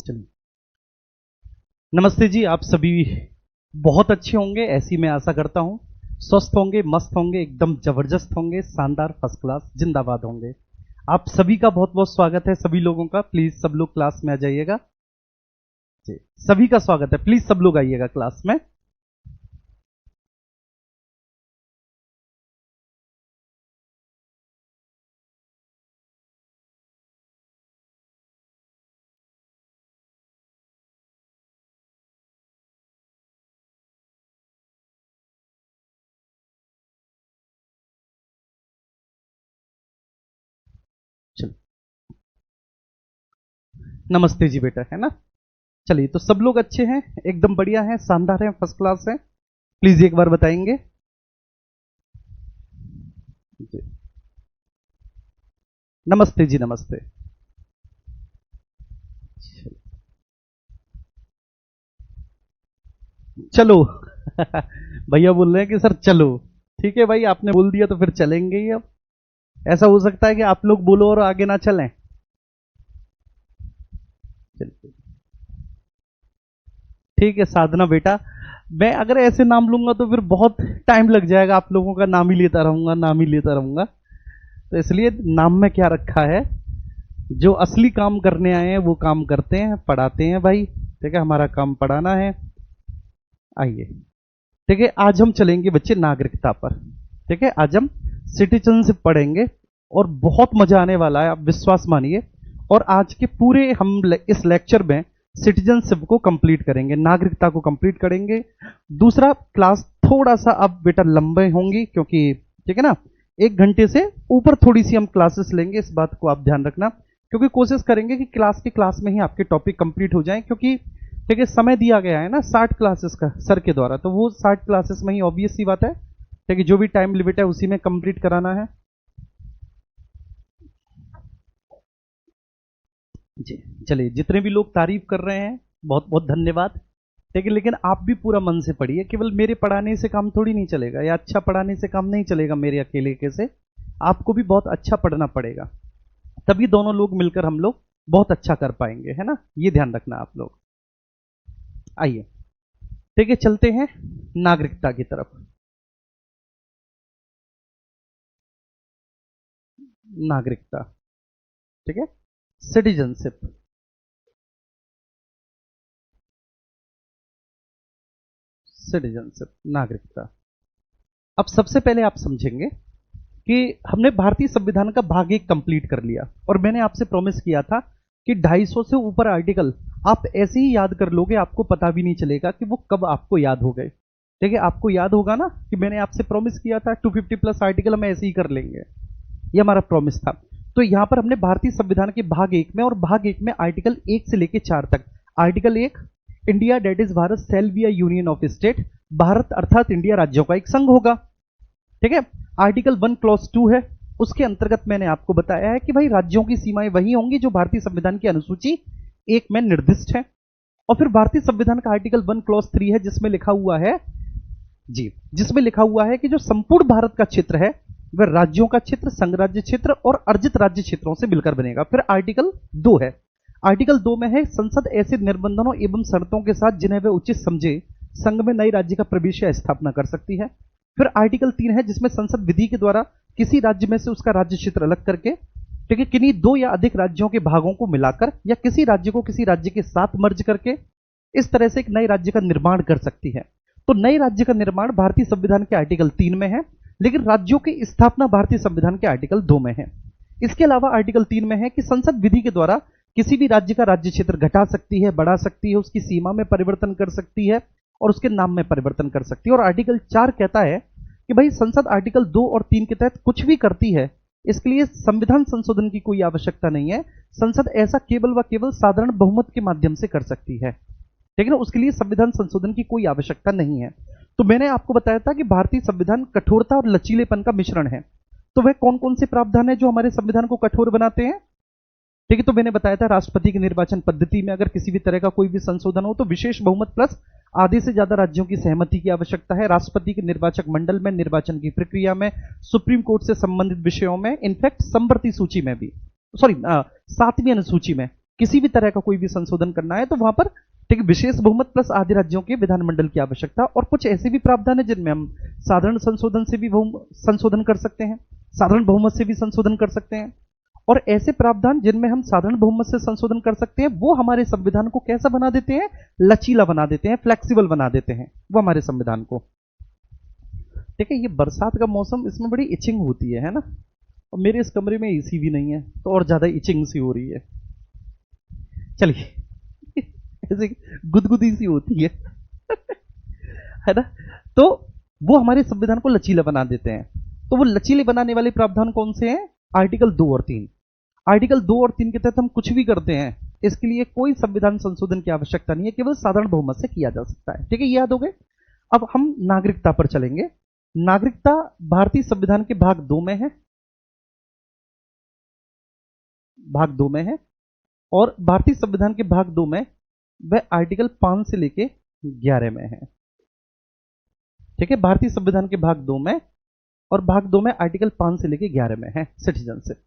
चलिए, नमस्ते जी। आप सभी बहुत अच्छे होंगे, ऐसी मैं आशा करता हूं। स्वस्थ होंगे, मस्त होंगे, एकदम जबरदस्त होंगे, शानदार, फर्स्ट क्लास, जिंदाबाद होंगे। आप सभी का बहुत बहुत स्वागत है। सभी लोगों का प्लीज सब लोग क्लास में आ जाइएगा जी। सभी का स्वागत है, प्लीज सब लोग आइएगा क्लास में। चलिए, नमस्ते जी बेटा, है ना। चलिए, तो सब लोग अच्छे हैं, एकदम बढ़िया हैं, शानदार हैं, फर्स्ट क्लास हैं। प्लीज एक बार बताएंगे जी। नमस्ते जी, नमस्ते। चलो भैया बोल रहे हैं कि सर चलो। ठीक है भाई, आपने बोल दिया तो फिर चलेंगे ही अब। ऐसा हो सकता है कि आप लोग बोलो और आगे ना चलें। चलिए, ठीक है साधना बेटा। मैं अगर ऐसे नाम लूंगा तो फिर बहुत टाइम लग जाएगा, आप लोगों का नाम ही लेता रहूंगा, नाम ही लेता रहूंगा। तो इसलिए नाम में क्या रखा है, जो असली काम करने आए हैं वो काम करते हैं, पढ़ाते हैं भाई। ठीक है, हमारा काम पढ़ाना है। आइए, ठीक है, आज हम चलेंगे बच्चे नागरिकता पर। ठीक है, आज हम सिटीजनशिप पढ़ेंगे और बहुत मजा आने वाला है, आप विश्वास मानिए। और आज के पूरे हम इस लेक्चर में सिटीजनशिप को कंप्लीट करेंगे, नागरिकता को कंप्लीट करेंगे। दूसरा क्लास थोड़ा सा अब बेटा लंबे होंगी, क्योंकि ठीक है ना, 1 घंटे से ऊपर थोड़ी सी हम क्लासेस लेंगे, इस बात को आप ध्यान रखना। क्योंकि कोशिश करेंगे कि क्लास के क्लास में ही आपके टॉपिक कंप्लीट हो जाएं, क्योंकि ठीक है समय दिया गया है ना 60 क्लासेस का सर के द्वारा, तो वो 60 क्लासेस में ही ऑब्वियस सी बात है, ठीक है, जो भी टाइम लिमिट है उसी में कंप्लीट कराना है जी। चलिए, जितने भी लोग तारीफ कर रहे हैं बहुत बहुत धन्यवाद। ठीक है, लेकिन आप भी पूरा मन से पढ़िए, केवल मेरे पढ़ाने से काम थोड़ी नहीं चलेगा, या अच्छा पढ़ाने से काम नहीं चलेगा मेरे अकेले के से। आपको भी बहुत अच्छा पढ़ना पड़ेगा, तभी दोनों लोग मिलकर हम लोग बहुत अच्छा कर पाएंगे, है ना। ये ध्यान रखना आप लोग। आइए, ठीक है, चलते हैं नागरिकता की तरफ। नागरिकता, ठीक है, सिटीजनशिप। सिटीजनशिप, नागरिकता। अब सबसे पहले आप समझेंगे कि हमने भारतीय संविधान का भाग 1 कंप्लीट कर लिया, और मैंने आपसे प्रॉमिस किया था कि 250 से ऊपर आर्टिकल आप ऐसे ही याद कर लोगे, आपको पता भी नहीं चलेगा कि वो कब आपको याद हो गए। ठीक है, आपको याद होगा ना कि मैंने आपसे प्रॉमिस किया था 250 प्लस आर्टिकल हम ऐसे ही कर लेंगे, ये हमारा प्रॉमिस था। तो यहां पर हमने भारतीय संविधान के भाग 1 में, और भाग 1 में आर्टिकल 1 से लेकर 4 तक। Article 1, India that is Bharat shall be a union of state. Bharat अर्थात इंडिया राज्यों का एक संघ होगा। ठीक है। आर्टिकल 1 क्लॉज 2 है, उसके अंतर्गत मैंने आपको बताया है कि भाई राज्यों की सीमाएं वही होंगी जो भारतीय संविधान की अनुसूची 1 में निर्दिष्ट है। और फिर भारतीय संविधान का आर्टिकल 1 क्लॉज 3 है, जिसमें लिखा हुआ है जी, जिसमें लिखा हुआ है कि जो संपूर्ण भारत का क्षेत्र है वह राज्यों का क्षेत्र, संघ राज्य क्षेत्र और अर्जित राज्य क्षेत्रों से मिलकर बनेगा। फिर आर्टिकल 2 है, आर्टिकल 2 में है संसद ऐसे निर्बंधों एवं शर्तों के साथ जिन्हें वह उचित समझे संघ में नई राज्य का प्रवेश या स्थापना कर सकती है। फिर आर्टिकल 3 है, जिसमें संसद विधि के द्वारा किसी राज्य में से उसका राज्य क्षेत्र अलग करके, ठीक है, किन्हीं 2 या अधिक राज्यों के भागों को मिलाकर या किसी राज्य को किसी राज्य के साथ मर्ज करके इस तरह से एक नए राज्य का निर्माण कर सकती है। तो नए राज्य का निर्माण भारतीय संविधान के आर्टिकल 3 में है, लेकिन राज्यों की स्थापना भारतीय संविधान के आर्टिकल 2 में है। इसके अलावा आर्टिकल 3 में है कि संसद विधि के द्वारा किसी भी राज्य का राज्य क्षेत्र घटा सकती है, बढ़ा सकती है, उसकी सीमा में परिवर्तन कर सकती है और उसके नाम में परिवर्तन कर सकती है। और आर्टिकल 4 कहता है कि भाई संसद आर्टिकल 2 और 3 के तहत कुछ भी करती है, इसके लिए संविधान संशोधन की कोई आवश्यकता नहीं है। संसद ऐसा केवल व केवल साधारण बहुमत के माध्यम से कर सकती है, लेकिन उसके लिए संविधान संशोधन की कोई आवश्यकता नहीं है। तो मैंने आपको बताया था कि भारतीय संविधान कठोरता और लचीलेपन का मिश्रण है। तो वह कौन कौन से प्रावधान है जो हमारे संविधान को कठोर बनाते हैं? ठीक है, तो मैंने बताया था राष्ट्रपति की निर्वाचन पद्धति में अगर किसी भी तरह का कोई भी संशोधन हो तो विशेष बहुमत प्लस आधे से ज्यादा राज्यों की सहमति की आवश्यकता है। राष्ट्रपति के निर्वाचक मंडल में, निर्वाचन की प्रक्रिया में, सुप्रीम कोर्ट से संबंधित विषयों में, इनफैक्ट संवर्ती सूची में भी, सॉरी 7वीं अनुसूची में किसी भी तरह का कोई भी संशोधन करना है तो वहां पर ठीक विशेष बहुमत प्लस आधे राज्यों के विधानमंडल की आवश्यकता, और कुछ ऐसे भी प्रावधान है जिनमें हम साधारण संशोधन से भी संशोधन कर सकते हैं, साधारण बहुमत से भी संशोधन कर सकते हैं। और ऐसे प्रावधान जिनमें हम साधारण बहुमत से संशोधन कर सकते हैं वो हमारे संविधान को कैसा बना देते हैं, लचीला बना देते हैं, फ्लेक्सिबल बना देते हैं वो हमारे संविधान को। ठीक है, ये बरसात का मौसम, इसमें बड़ी इचिंग होती है ना, और मेरे इस कमरे में एसी भी नहीं है तो और ज्यादा इचिंग सी हो रही है। चलिए ऐसे गुदगुदी सी होती है ना। तो वो हमारे संविधान को लचीला बना देते हैं। तो वो लचीले बनाने वाले प्रावधान कौन से हैं? आर्टिकल 2 और 3। आर्टिकल 2 और 3 के तहत हम कुछ भी करते हैं, इसके लिए कोई संविधान संशोधन की आवश्यकता नहीं है, केवल साधारण बहुमत से किया जा सकता है। ठीक है, ये याद हो गए। अब हम नागरिकता पर चलेंगे। नागरिकता भारतीय संविधान के भाग 2 में है, भाग 2 में है, और भारतीय संविधान के भाग 2 में वह आर्टिकल 5 से लेके 11 में है। ठीक है, भारतीय संविधान के भाग 2 में, और भाग 2 में आर्टिकल 5 से लेके 11 में है सिटीजनशिप।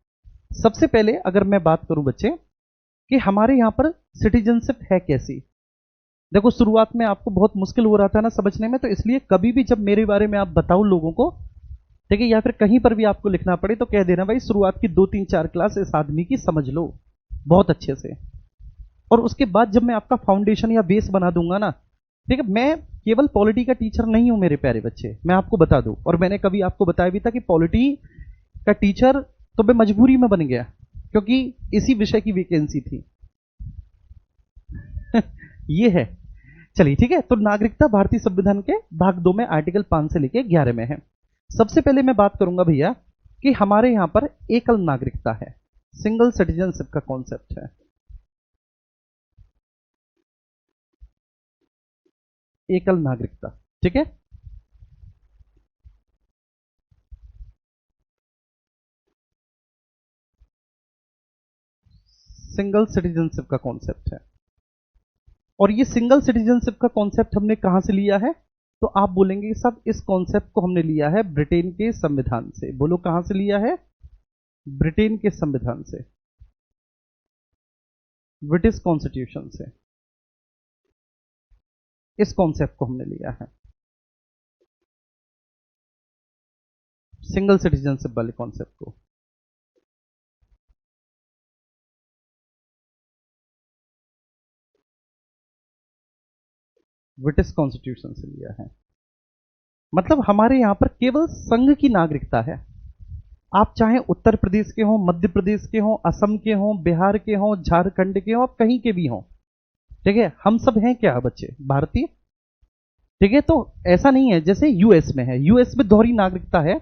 सबसे पहले अगर मैं बात करूं बच्चे कि हमारे यहां पर सिटीजनशिप है कैसी। देखो, शुरुआत में आपको बहुत मुश्किल हो रहा था ना समझने में, तो इसलिए कभी भी जब मेरे बारे में आप बताओ लोगों को, ठीक है, या फिर कहीं पर भी आपको लिखना पड़े तो कह देना भाई शुरुआत की 2 3 4 क्लास इस आदमी की समझ लो बहुत अच्छे से, और उसके बाद जब मैं आपका फाउंडेशन या बेस बना दूंगा ना, ठीक है, मैं केवल पॉलिटी का टीचर नहीं हूं मेरे प्यारे बच्चे, मैं आपको बता दूं, और मैंने कभी आपको बताया भी था कि पॉलिटी का टीचर तो मैं मजबूरी में बन गया क्योंकि इसी विषय की वैकेंसी थी। ये है। चलिए ठीक है, तो नागरिकता भारतीय संविधान के भाग 2 में आर्टिकल 5 से लेके 11 में है। सबसे पहले मैं बात करूंगा भैया कि हमारे यहां पर एकल नागरिकता है, सिंगल सिटीजनशिप का कॉन्सेप्ट है। एकल नागरिकता, ठीक है, सिंगल सिटीजनशिप का कॉन्सेप्ट है। और ये सिंगल सिटीजनशिप का कॉन्सेप्ट हमने कहां से लिया है? तो आप बोलेंगे कि साहब इस कॉन्सेप्ट को हमने लिया है ब्रिटेन के संविधान से। बोलो कहां से लिया है? ब्रिटेन के संविधान से, ब्रिटिश कॉन्स्टिट्यूशन से इस कॉन्सेप्ट को हमने लिया है, सिंगल सिटीजनशिप वाले कॉन्सेप्ट को। ब्रिटिश कॉन्स्टिट्यूशन से लिया है। मतलब हमारे यहां पर केवल संघ की नागरिकता है। आप चाहे उत्तर प्रदेश के हो, मध्य प्रदेश के हो, असम के हो, बिहार के हो, झारखंड के हो, आप कहीं के भी हो, ठीक है, हम सब हैं क्या बच्चे? भारतीय। ठीक है, तो ऐसा नहीं है जैसे यूएस में है, यूएस में दोहरी नागरिकता है,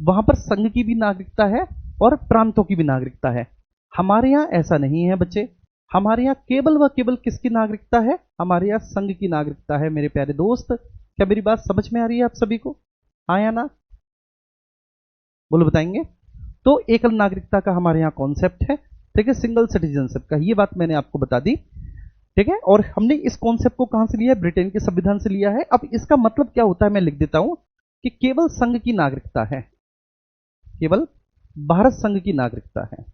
वहां पर संघ की भी नागरिकता है और प्रांतों की भी नागरिकता है। हमारे यहां ऐसा नहीं है बच्चे, हमारे यहां केवल व केवल किसकी नागरिकता है? हमारे यहां संघ की नागरिकता है। मेरे प्यारे दोस्त, क्या मेरी बात समझ में आ रही है आप सभी को? हाँ या ना? बोलो बताएंगे। तो एकल नागरिकता का हमारे यहाँ कॉन्सेप्ट है, ठीक है, सिंगल सिटीजनशिप का, ये बात मैंने आपको बता दी, ठीक है। और हमने इस कॉन्सेप्ट को कहां से लिया है? ब्रिटेन के संविधान से लिया है। अब इसका मतलब क्या होता है मैं लिख देता हूं कि केवल संघ की नागरिकता है, केवल भारत संघ की नागरिकता है।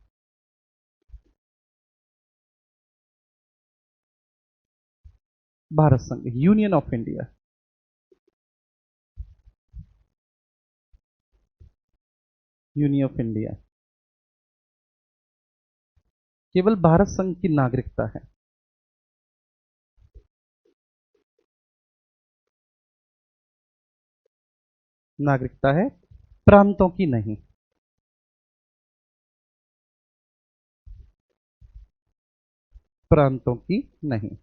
भारत संघ, union of India, union of India, केवल भारत संघ की नागरिकता है। नागरिकता है, प्रांतों की नहीं। प्रांतों की नहीं,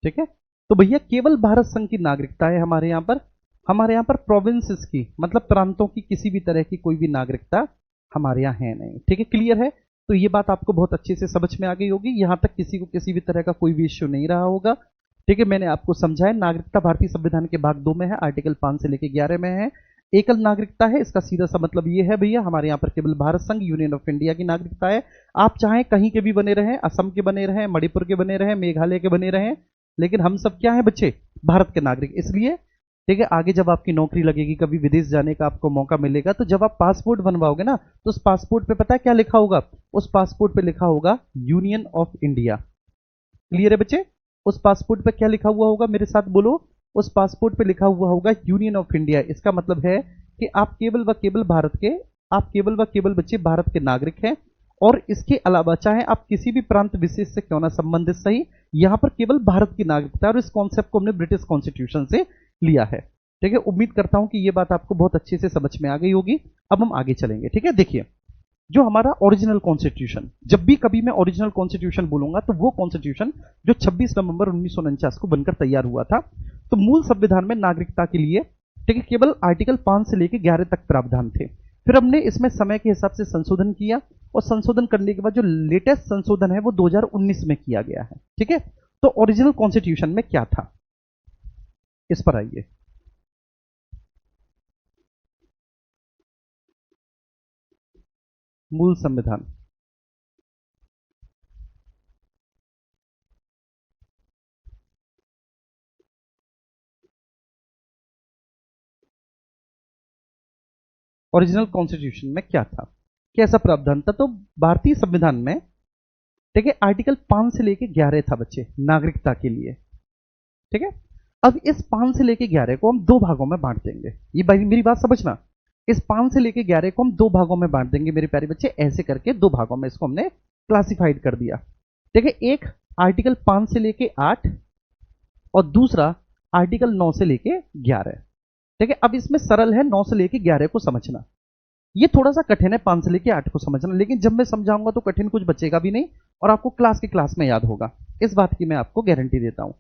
ठीक है। तो भैया केवल भारत संघ की नागरिकता है हमारे यहां पर। हमारे यहां पर प्रोविंसेस की, मतलब प्रांतों की किसी भी तरह की कोई भी नागरिकता हमारे यहाँ है नहीं, ठीक है, क्लियर है। तो ये बात आपको बहुत अच्छे से समझ में आ गई होगी, यहां तक किसी को किसी भी तरह का कोई भी इश्यू नहीं रहा होगा, ठीक है। मैंने आपको समझाया, नागरिकता भारतीय संविधान के भाग 2 में है, आर्टिकल 5 से लेकर 11 में है। एकल नागरिकता है, इसका सीधा सा मतलब ये है भैया हमारे यहाँ पर केवल भारत संघ, यूनियन ऑफ इंडिया की नागरिकता है। आप चाहे कहीं के भी बने रहें, असम के बने रहें, मणिपुर के बने रहें, मेघालय के बने रहें, लेकिन हम सब क्या है बच्चे? भारत के नागरिक। इसलिए ठीक है, आगे जब आपकी नौकरी लगेगी, कभी विदेश जाने का आपको मौका मिलेगा, तो जब आप पासपोर्ट बनवाओगे ना, तो उस पासपोर्ट पे पता है क्या लिखा होगा? उस पासपोर्ट पे लिखा होगा यूनियन ऑफ इंडिया। क्लियर है बच्चे? उस पासपोर्ट पे क्या लिखा हुआ होगा, मेरे साथ बोलो। उस पासपोर्ट पे लिखा हुआ होगा यूनियन ऑफ इंडिया। इसका मतलब है कि आप केवल व केवल भारत के, आप केवल व केवल बच्चे भारत के नागरिक हैं। और इसके अलावा चाहे आप किसी भी प्रांत विशेष से क्यों ना संबंधित सही, यहां पर केवल भारत की नागरिकता है। और इस कॉन्सेप्ट को हमने ब्रिटिश कॉन्स्टिट्यूशन से लिया है। ठीक है, उम्मीद करता हूं कि यह बात आपको बहुत अच्छे से समझ में आ गई होगी। अब हम आगे चलेंगे। ठीक है, देखिए, जो हमारा ओरिजिनल कॉन्स्टिट्यूशन, जब भी कभी मैं ओरिजिनल कॉन्स्टिट्यूशन बोलूंगा तो वो कॉन्स्टिट्यूशन जो 26 नवंबर 1949 को बनकर तैयार हुआ था। तो मूल संविधान में नागरिकता के लिए, ठीक है, केवल आर्टिकल 5 से लेकर 11 तक प्रावधान थे। फिर हमने इसमें समय के हिसाब से संशोधन किया, और संशोधन करने के बाद जो लेटेस्ट संशोधन है वो 2019 में किया गया है। ठीक है, तो ओरिजिनल कॉन्स्टिट्यूशन में क्या था, इस पर आइए। मूल संविधान, ओरिजिनल कॉन्स्टिट्यूशन में क्या था, कैसा प्रावधान था? तो भारतीय संविधान में, ठीक है, आर्टिकल 5 से लेके 11 था बच्चे, नागरिकता के लिए। ठीक है, अब इस 5 से लेके 11 को हम दो भागों में बांट देंगे। ये भाई मेरी बात समझना, इस 5 से लेके 11 को हम दो भागों में बांट देंगे मेरे प्यारे बच्चे। ऐसे करके दो भागों में इसको हमने क्लासिफाइड कर दिया। ठीक है, एक आर्टिकल 5 से लेके 8 और दूसरा आर्टिकल 9 से लेके 11। ठीक है, अब इसमें सरल है 9 से लेके 11 को समझना, ये थोड़ा सा कठिन है 5 से लेके 8 को समझना, लेकिन जब मैं समझाऊंगा तो कठिन कुछ बचेगा भी नहीं और आपको क्लास के क्लास में याद होगा, इस बात की मैं आपको गारंटी देता हूं।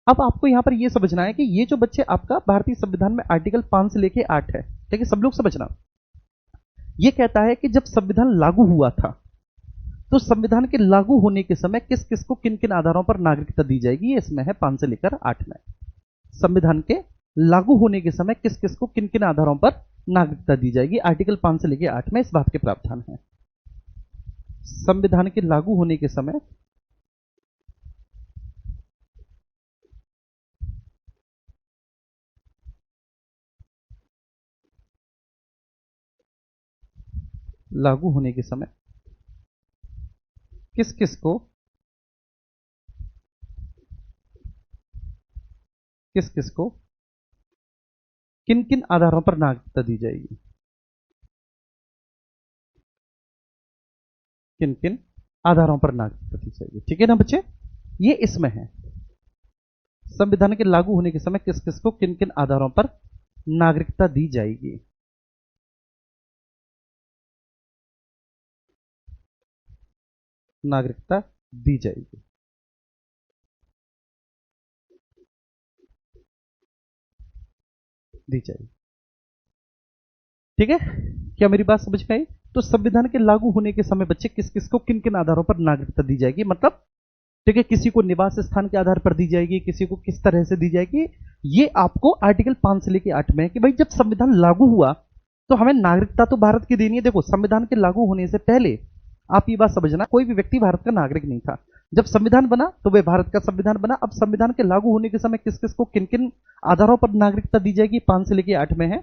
अब आपको यहां पर यह समझना है कि ये जो बच्चे आपका भारतीय संविधान में आर्टिकल 5 से लेके 8 है, ठीक है, सब लोग समझना। यह कहता है कि जब संविधान लागू हुआ था, तो संविधान के लागू होने के समय किस किस को किन किन आधारों पर नागरिकता दी जाएगी, ये इसमें है 5 से लेकर 8 में। संविधान के लागू होने के समय किस किस को किन किन आधारों पर नागरिकता दी जाएगी, आर्टिकल 5 से लेकर 8 में इस बात के प्रावधान है। संविधान के लागू होने के समय लागू होने के समय किस किस को किन किन आधारों पर नागरिकता दी जाएगी, किन किन आधारों पर नागरिकता दी जाएगी। ठीक है ना बच्चे, ये इसमें है संविधान के लागू होने के समय किस किस को किन किन आधारों पर नागरिकता दी जाएगी। नागरिकता दी जाएगी। दी जाएगी। ठीक है, क्या मेरी बात समझ में आई? तो संविधान के लागू होने के समय बच्चे किस किस को किन किन आधारों पर नागरिकता दी जाएगी, मतलब ठीक है, किसी को निवास स्थान के आधार पर दी जाएगी, किसी को किस तरह से दी जाएगी, ये आपको आर्टिकल 5 से लेकर 8 में है कि भाई जब संविधान लागू हुआ तो हमें नागरिकता तो भारत की देनी है। देखो, संविधान के लागू होने से पहले आप ये बात समझना, कोई भी व्यक्ति भारत का नागरिक नहीं था। जब संविधान बना तो वह भारत का संविधान बना। अब संविधान के लागू होने के समय किस किस को किन किन आधारों पर नागरिकता दी जाएगी, 5 से लेकर 8 में है।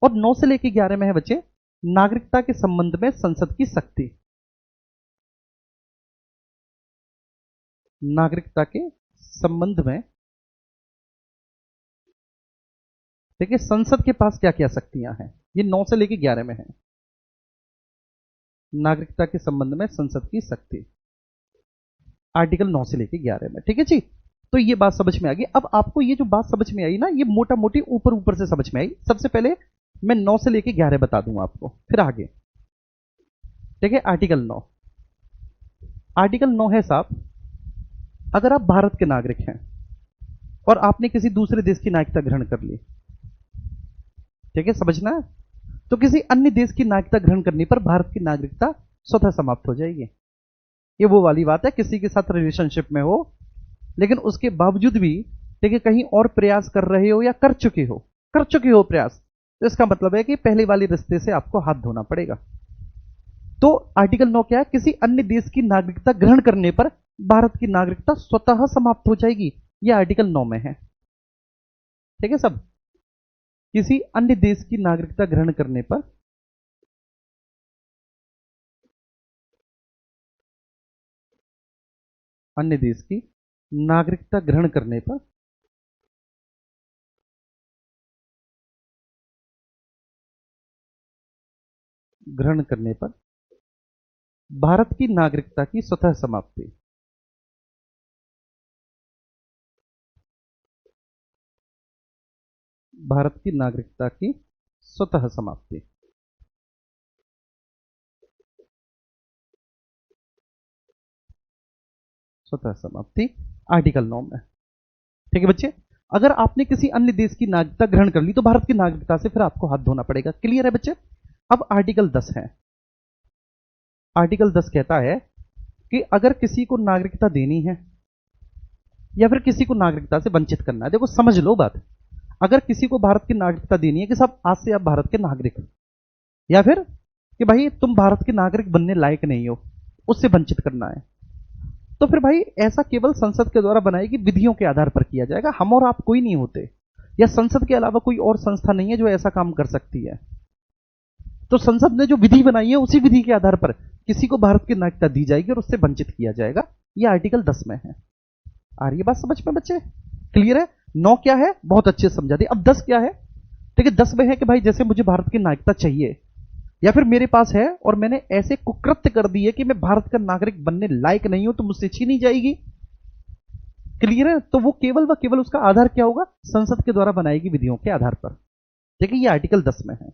और 9 से लेकर 11 में है बच्चे, नागरिकता के संबंध में संसद की शक्ति। नागरिकता के संबंध में, देखिए, संसद के पास क्या क्या शक्तियां हैं, ये 9 से लेकर 11 में है। नागरिकता के संबंध में संसद की शक्ति, आर्टिकल 9 से लेकर 11 में। ठीक है जी, तो ये बात समझ में आ गई। अब आपको ये जो बात समझ में आई ना, ये मोटा मोटी ऊपर ऊपर से समझ में आई। सबसे पहले मैं 9 से लेकर 11 बता दूंगा आपको, फिर आगे। ठीक है, आर्टिकल 9। आर्टिकल 9 है साहब, अगर आप भारत के नागरिक हैं और आपने किसी दूसरे देश की नागरिकता ग्रहण कर ली, ठीक है, समझना है, तो किसी अन्य देश की नागरिकता ग्रहण करने पर भारत की नागरिकता स्वतः समाप्त हो जाएगी। ये वो वाली बात है, किसी के साथ रिलेशनशिप में हो लेकिन उसके बावजूद भी, ठीक है, कहीं और प्रयास कर रहे हो या कर चुके हो प्रयास, तो इसका मतलब है कि पहले वाले रिश्ते से आपको हाथ धोना पड़ेगा। तो आर्टिकल 9 क्या है, किसी अन्य देश की नागरिकता ग्रहण करने पर भारत की नागरिकता स्वतः समाप्त हो जाएगी। यह आर्टिकल 9 में है। ठीक है सब, किसी अन्य देश की नागरिकता ग्रहण करने पर अन्य देश की नागरिकता ग्रहण करने पर भारत की नागरिकता की स्वतः समाप्ति। भारत की नागरिकता की स्वतः समाप्ति। स्वतः समाप्ति आर्टिकल 9 में। ठीक है बच्चे, अगर आपने किसी अन्य देश की नागरिकता ग्रहण कर ली तो भारत की नागरिकता से फिर आपको हाथ धोना पड़ेगा। क्लियर है बच्चे? अब आर्टिकल 10 है। आर्टिकल 10 कहता है कि अगर किसी को नागरिकता देनी है या फिर किसी को नागरिकता से वंचित करना है, देखो समझ लो बात, अगर किसी को भारत की नागरिकता देनी है कि साहब आज से आप भारत के नागरिक हो, या फिर कि भाई तुम भारत के नागरिक बनने लायक नहीं हो, उससे वंचित करना है, तो फिर भाई ऐसा केवल संसद के द्वारा बनाई गई विधियों के आधार पर किया जाएगा। हम और आप कोई नहीं होते, या संसद के अलावा कोई और संस्था नहीं है जो ऐसा काम कर सकती है। तो संसद ने जो विधि बनाई है उसी विधि के आधार पर किसी को भारत की नागरिकता दी जाएगी और उससे वंचित किया जाएगा। यह आर्टिकल 10 में है। आ रही है बात समझ में बच्चे? क्लियर है? 9 क्या है बहुत अच्छे से समझा दी। अब 10 क्या है? ठीक है, 10 में है कि भाई जैसे मुझे भारत की नागरिकता चाहिए या फिर मेरे पास है और मैंने ऐसे कुकृत्य कर दिए कि मैं भारत का नागरिक बनने लायक नहीं हूं, तो मुझसे छीनी जाएगी। क्लियर है? तो वो केवल व केवल उसका आधार क्या होगा? संसद के द्वारा बनाएगी विधियों के आधार पर। ठीक है, ये आर्टिकल 10 में है।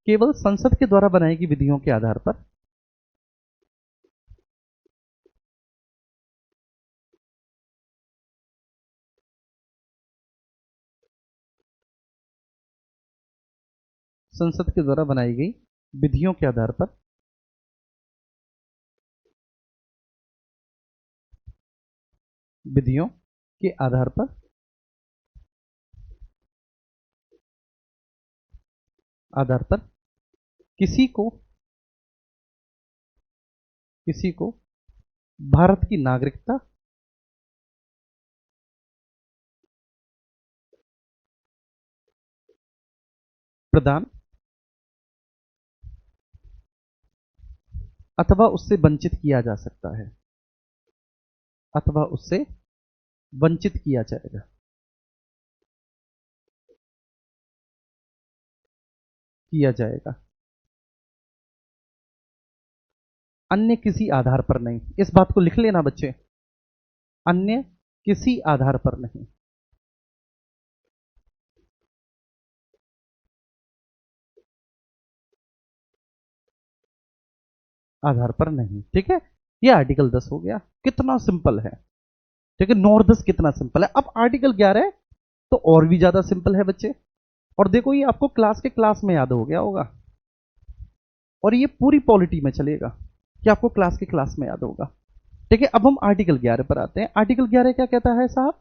केवल संसद के द्वारा बनाएगी विधियों के आधार पर संसद के द्वारा बनाई गई विधियों के आधार पर विधियों के आधार पर किसी को भारत की नागरिकता प्रदान अथवा उससे वंचित किया जा सकता है, अथवा उससे वंचित किया जाएगा। अन्य किसी आधार पर नहीं। इस बात को लिख लेना बच्चे, अन्य किसी आधार पर नहीं। आधार पर नहीं। ठीक है, यह आर्टिकल 10 हो गया। कितना सिंपल है। ठीक है, 9 और 10 कितना सिंपल है। अब आर्टिकल 11 है तो और भी ज्यादा सिंपल है बच्चे। और देखो ये आपको क्लास में याद हो गया होगा, और ये पूरी पॉलिटी में चलेगा कि आपको क्लास में याद होगा। ठीक है, अब हम आर्टिकल 11 पर आते हैं। आर्टिकल 11 क्या कहता है साहब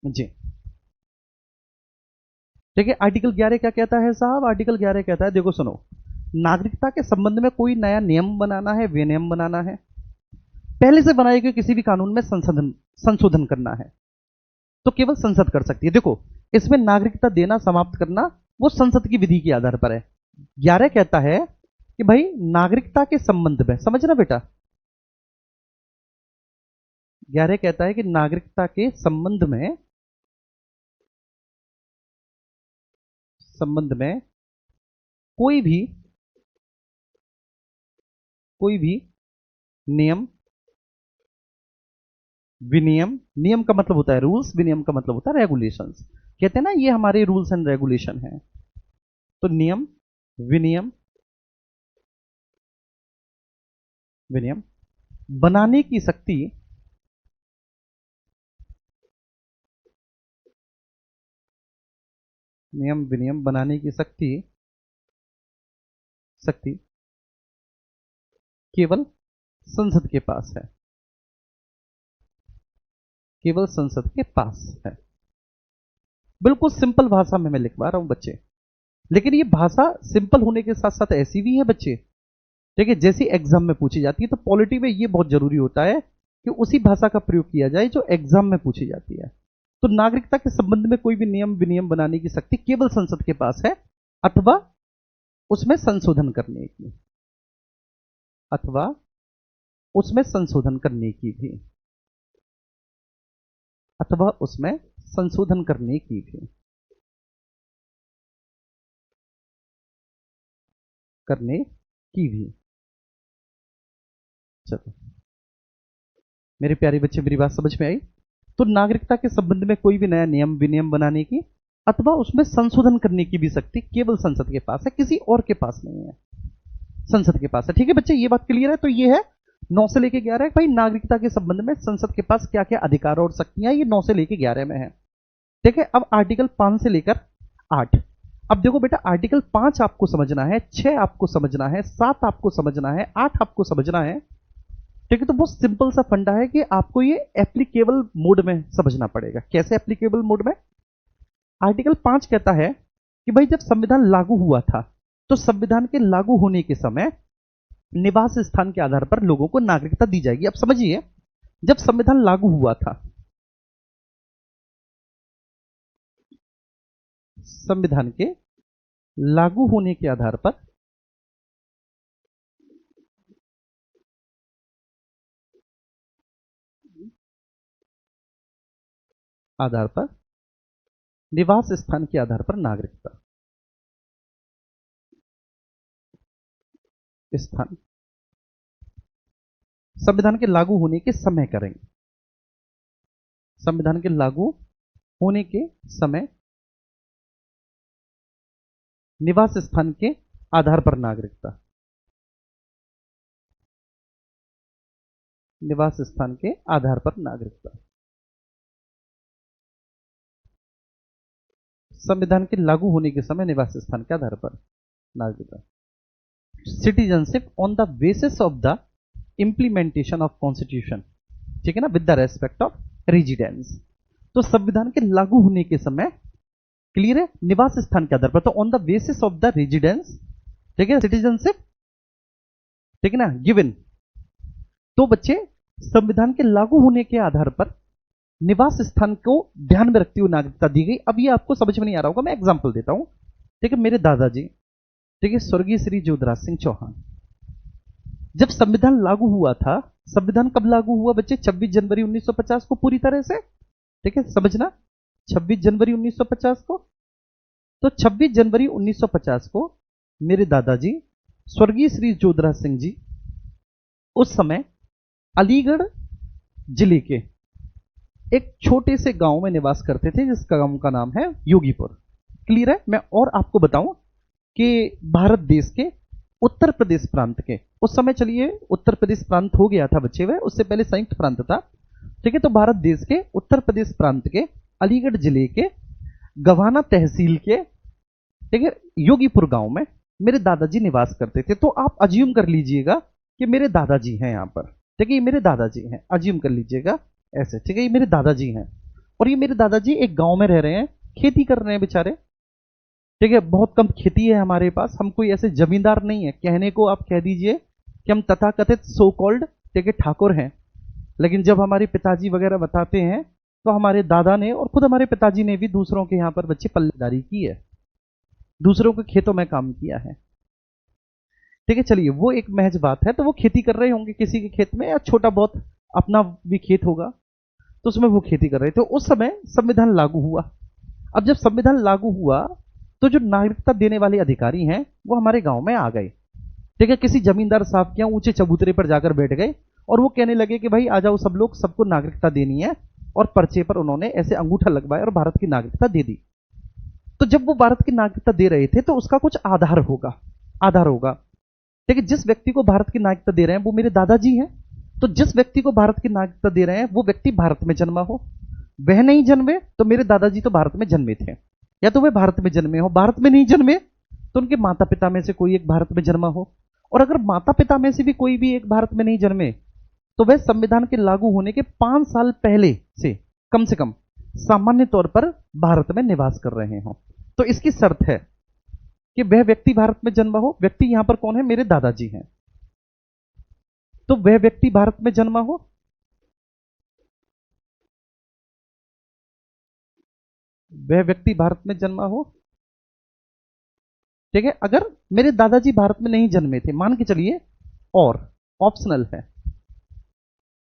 जी? ठीक है, आर्टिकल 11 क्या कहता है साहब? आर्टिकल 11 कहता है, देखो सुनो, नागरिकता के संबंध में कोई नया नियम बनाना है, विनियम बनाना है, पहले से बनाए गए किसी भी कानून में संशोधन करना है, तो केवल संसद कर सकती है। देखो इसमें नागरिकता देना समाप्त करना वो संसद की विधि के आधार पर है। 11 कहता है कि भाई नागरिकता के संबंध में, समझना बेटा, 11 कहता है कि नागरिकता के संबंध में कोई भी नियम, विनियम, नियम का मतलब होता है रूल्स, विनियम का मतलब होता है रेगुलेशंस। कहते हैं ना ये हमारे रूल्स एंड रेगुलेशन है, तो नियम, विनियम बनाने की शक्ति नियम विनियम बनाने की शक्ति केवल संसद के पास है, केवल संसद के पास है। बिल्कुल सिंपल भाषा में मैं लिखवा रहा हूं बच्चे, लेकिन ये भाषा सिंपल होने के साथ साथ ऐसी भी है बच्चे, ठीक है, जैसी एग्जाम में पूछी जाती है। तो पॉलिटी में ये बहुत जरूरी होता है कि उसी भाषा का प्रयोग किया जाए जो एग्जाम में पूछी जाती है। तो नागरिकता के संबंध में कोई भी नियम विनियम बनाने की शक्ति केवल संसद के पास है, अथवा उसमें संशोधन करने की, अथवा उसमें संशोधन करने की भी, अथवा उसमें संशोधन करने की भी, करने की भी। चलो मेरे प्यारे बच्चे, मेरी बात समझ में आई? तो नागरिकता के संबंध में कोई भी नया नियम विनियम बनाने की अथवा उसमें संशोधन करने की भी शक्ति केवल संसद के पास है, किसी और के पास नहीं है, संसद के पास है। ठीक है बच्चे, ये बात क्लियर है? तो ये है 9 से लेके 11 भाई नागरिकता के संबंध में संसद के पास क्या क्या अधिकार और शक्तियां, ये 9 से लेके 11 में है। ठीक है, अब आर्टिकल 5 से लेकर 8। अब देखो बेटा, आर्टिकल 5 आपको समझना है, 6 आपको समझना है, 7 आपको समझना है, 8 आपको समझना है। ठीक है, तो बहुत सिंपल सा फंडा है कि आपको ये एप्लीकेबल मोड में समझना पड़ेगा। कैसे एप्लीकेबल मोड में? आर्टिकल 5 कहता है कि भाई जब संविधान लागू हुआ था तो संविधान के लागू होने के समय निवास स्थान के आधार पर लोगों को नागरिकता दी जाएगी। अब समझिए, जब संविधान लागू हुआ था, संविधान के लागू होने के आधार पर निवास स्थान के आधार पर नागरिकता स्थान संविधान के लागू होने के समय करेंगे, संविधान के लागू होने के समय निवास स्थान के आधार पर नागरिकता, निवास स्थान के आधार पर नागरिकता, संविधान के लागू होने के समय निवास स्थान के आधार पर नागरिकता। Citizenship on the basis of the implementation of constitution, ठीक है ना, with the respect of residence. तो संविधान के लागू होने के समय, क्लियर है, निवास स्थान के आधार पर, तो on the basis of the residence, ठीक है, सिटीजनशिप, ठीक है ना, गिवन। तो बच्चे, संविधान के लागू होने के आधार पर निवास स्थान को ध्यान में रखते हुए नागरिकता दी गई। अब ये आपको समझ में नहीं आ रहा होगा, मैं एग्जांपल देता हूं। ठीक है, मेरे दादाजी, ठीक है, स्वर्गीय श्री ज्योतिराज सिंह चौहान, जब संविधान लागू हुआ था, संविधान कब लागू हुआ बच्चे? 26 जनवरी 1950 को पूरी तरह से, ठीक है, समझना, 26 जनवरी 1950 को। तो 26 जनवरी 1950 को मेरे दादाजी स्वर्गीय श्री ज्योतिराज सिंह जी उस समय अलीगढ़ जिले के एक छोटे से गांव में निवास करते थे, जिसका गांव का नाम है योगीपुर। क्लियर है? मैं और आपको बताऊं कि भारत देश के उत्तर प्रदेश प्रांत के, उस समय चलिए उत्तर प्रदेश प्रांत हो गया था बच्चे, वह उससे पहले संयुक्त प्रांत था। ठीक है, तो भारत देश के उत्तर प्रदेश प्रांत के अलीगढ़ जिले के गवाना तहसील के, ठीक है, योगीपुर गांव में मेरे दादाजी निवास करते थे। तो आप अज्यूम कर लीजिएगा कि मेरे दादाजी हैं यहां पर, ठीक है, ये मेरे दादाजी हैं, अज्यूम कर लीजिएगा ऐसे, ठीक है, ये मेरे दादाजी हैं। और ये मेरे दादाजी एक गांव में रह रहे हैं, खेती कर रहे हैं बेचारे, ठीक है, बहुत कम खेती है हमारे पास, हम कोई ऐसे जमींदार नहीं है, कहने को आप कह दीजिए कि हम तथाकथित सो कॉल्ड, ठीक है, ठाकुर हैं। लेकिन जब हमारे पिताजी वगैरह बताते हैं तो हमारे दादा ने और खुद हमारे पिताजी ने भी दूसरों के यहां पर बच्चे पल्लेदारी की है, दूसरों के खेतों में काम किया है। ठीक है, चलिए वो एक महज बात है। तो वो खेती कर रहे होंगे किसी के खेत में, या छोटा बहुत अपना भी खेत होगा, तो उसमें वो खेती कर रहे थे। उस समय संविधान लागू हुआ। अब जब संविधान लागू हुआ तो जो नागरिकता देने वाले अधिकारी हैं वो हमारे गांव में आ गए। ठीक है, किसी जमींदार साहब के यहाँ ऊंचे चबूतरे पर जाकर बैठ गए और वो कहने लगे कि भाई आ जाओ सब लोग, सबको नागरिकता देनी है। और पर्चे पर उन्होंने ऐसे अंगूठा लगवाया और भारत की नागरिकता दे दी। तो जब वो भारत की नागरिकता दे रहे थे तो उसका कुछ आधार होगा, आधार होगा। ठीक है, जिस व्यक्ति को भारत की नागरिकता दे रहे हैं वो मेरे दादाजी हैं, तो जिस व्यक्ति को भारत की नागरिकता दे रहे हैं वो व्यक्ति भारत में जन्मा हो। वह नहीं जन्मे तो मेरे दादाजी तो भारत में जन्मे थे, या तो वे भारत में जन्मे हो। भारत में नहीं जन्मे तो उनके माता पिता में से कोई एक भारत में जन्मा हो। और अगर माता पिता में से भी कोई भी एक भारत में नहीं जन्मे तो वह संविधान के लागू होने के 5 साल पहले से कम सामान्य तौर पर भारत में निवास कर रहे हो। तो इसकी शर्त है कि वह व्यक्ति भारत में जन्मा हो। व्यक्ति यहां पर कौन है? मेरे दादाजी हैं। तो वह व्यक्ति भारत में जन्मा हो, वह व्यक्ति भारत में जन्मा हो। ठीक है, अगर मेरे दादाजी भारत में नहीं जन्मे थे, मान के चलिए, और ऑप्शनल है,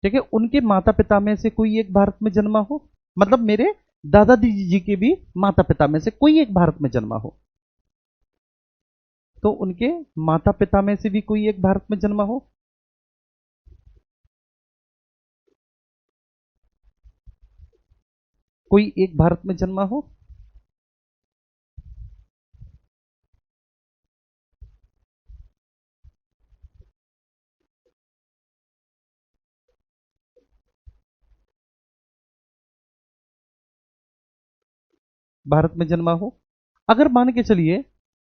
ठीक है, उनके माता पिता में से कोई एक भारत में जन्मा हो, मतलब मेरे दादाजी जी के भी माता पिता में से कोई एक भारत में जन्मा हो, तो उनके माता पिता में से भी कोई एक भारत में जन्मा हो। कोई एक भारत में जन्मा हो। भारत में जन्मा हो। अगर मान के चलिए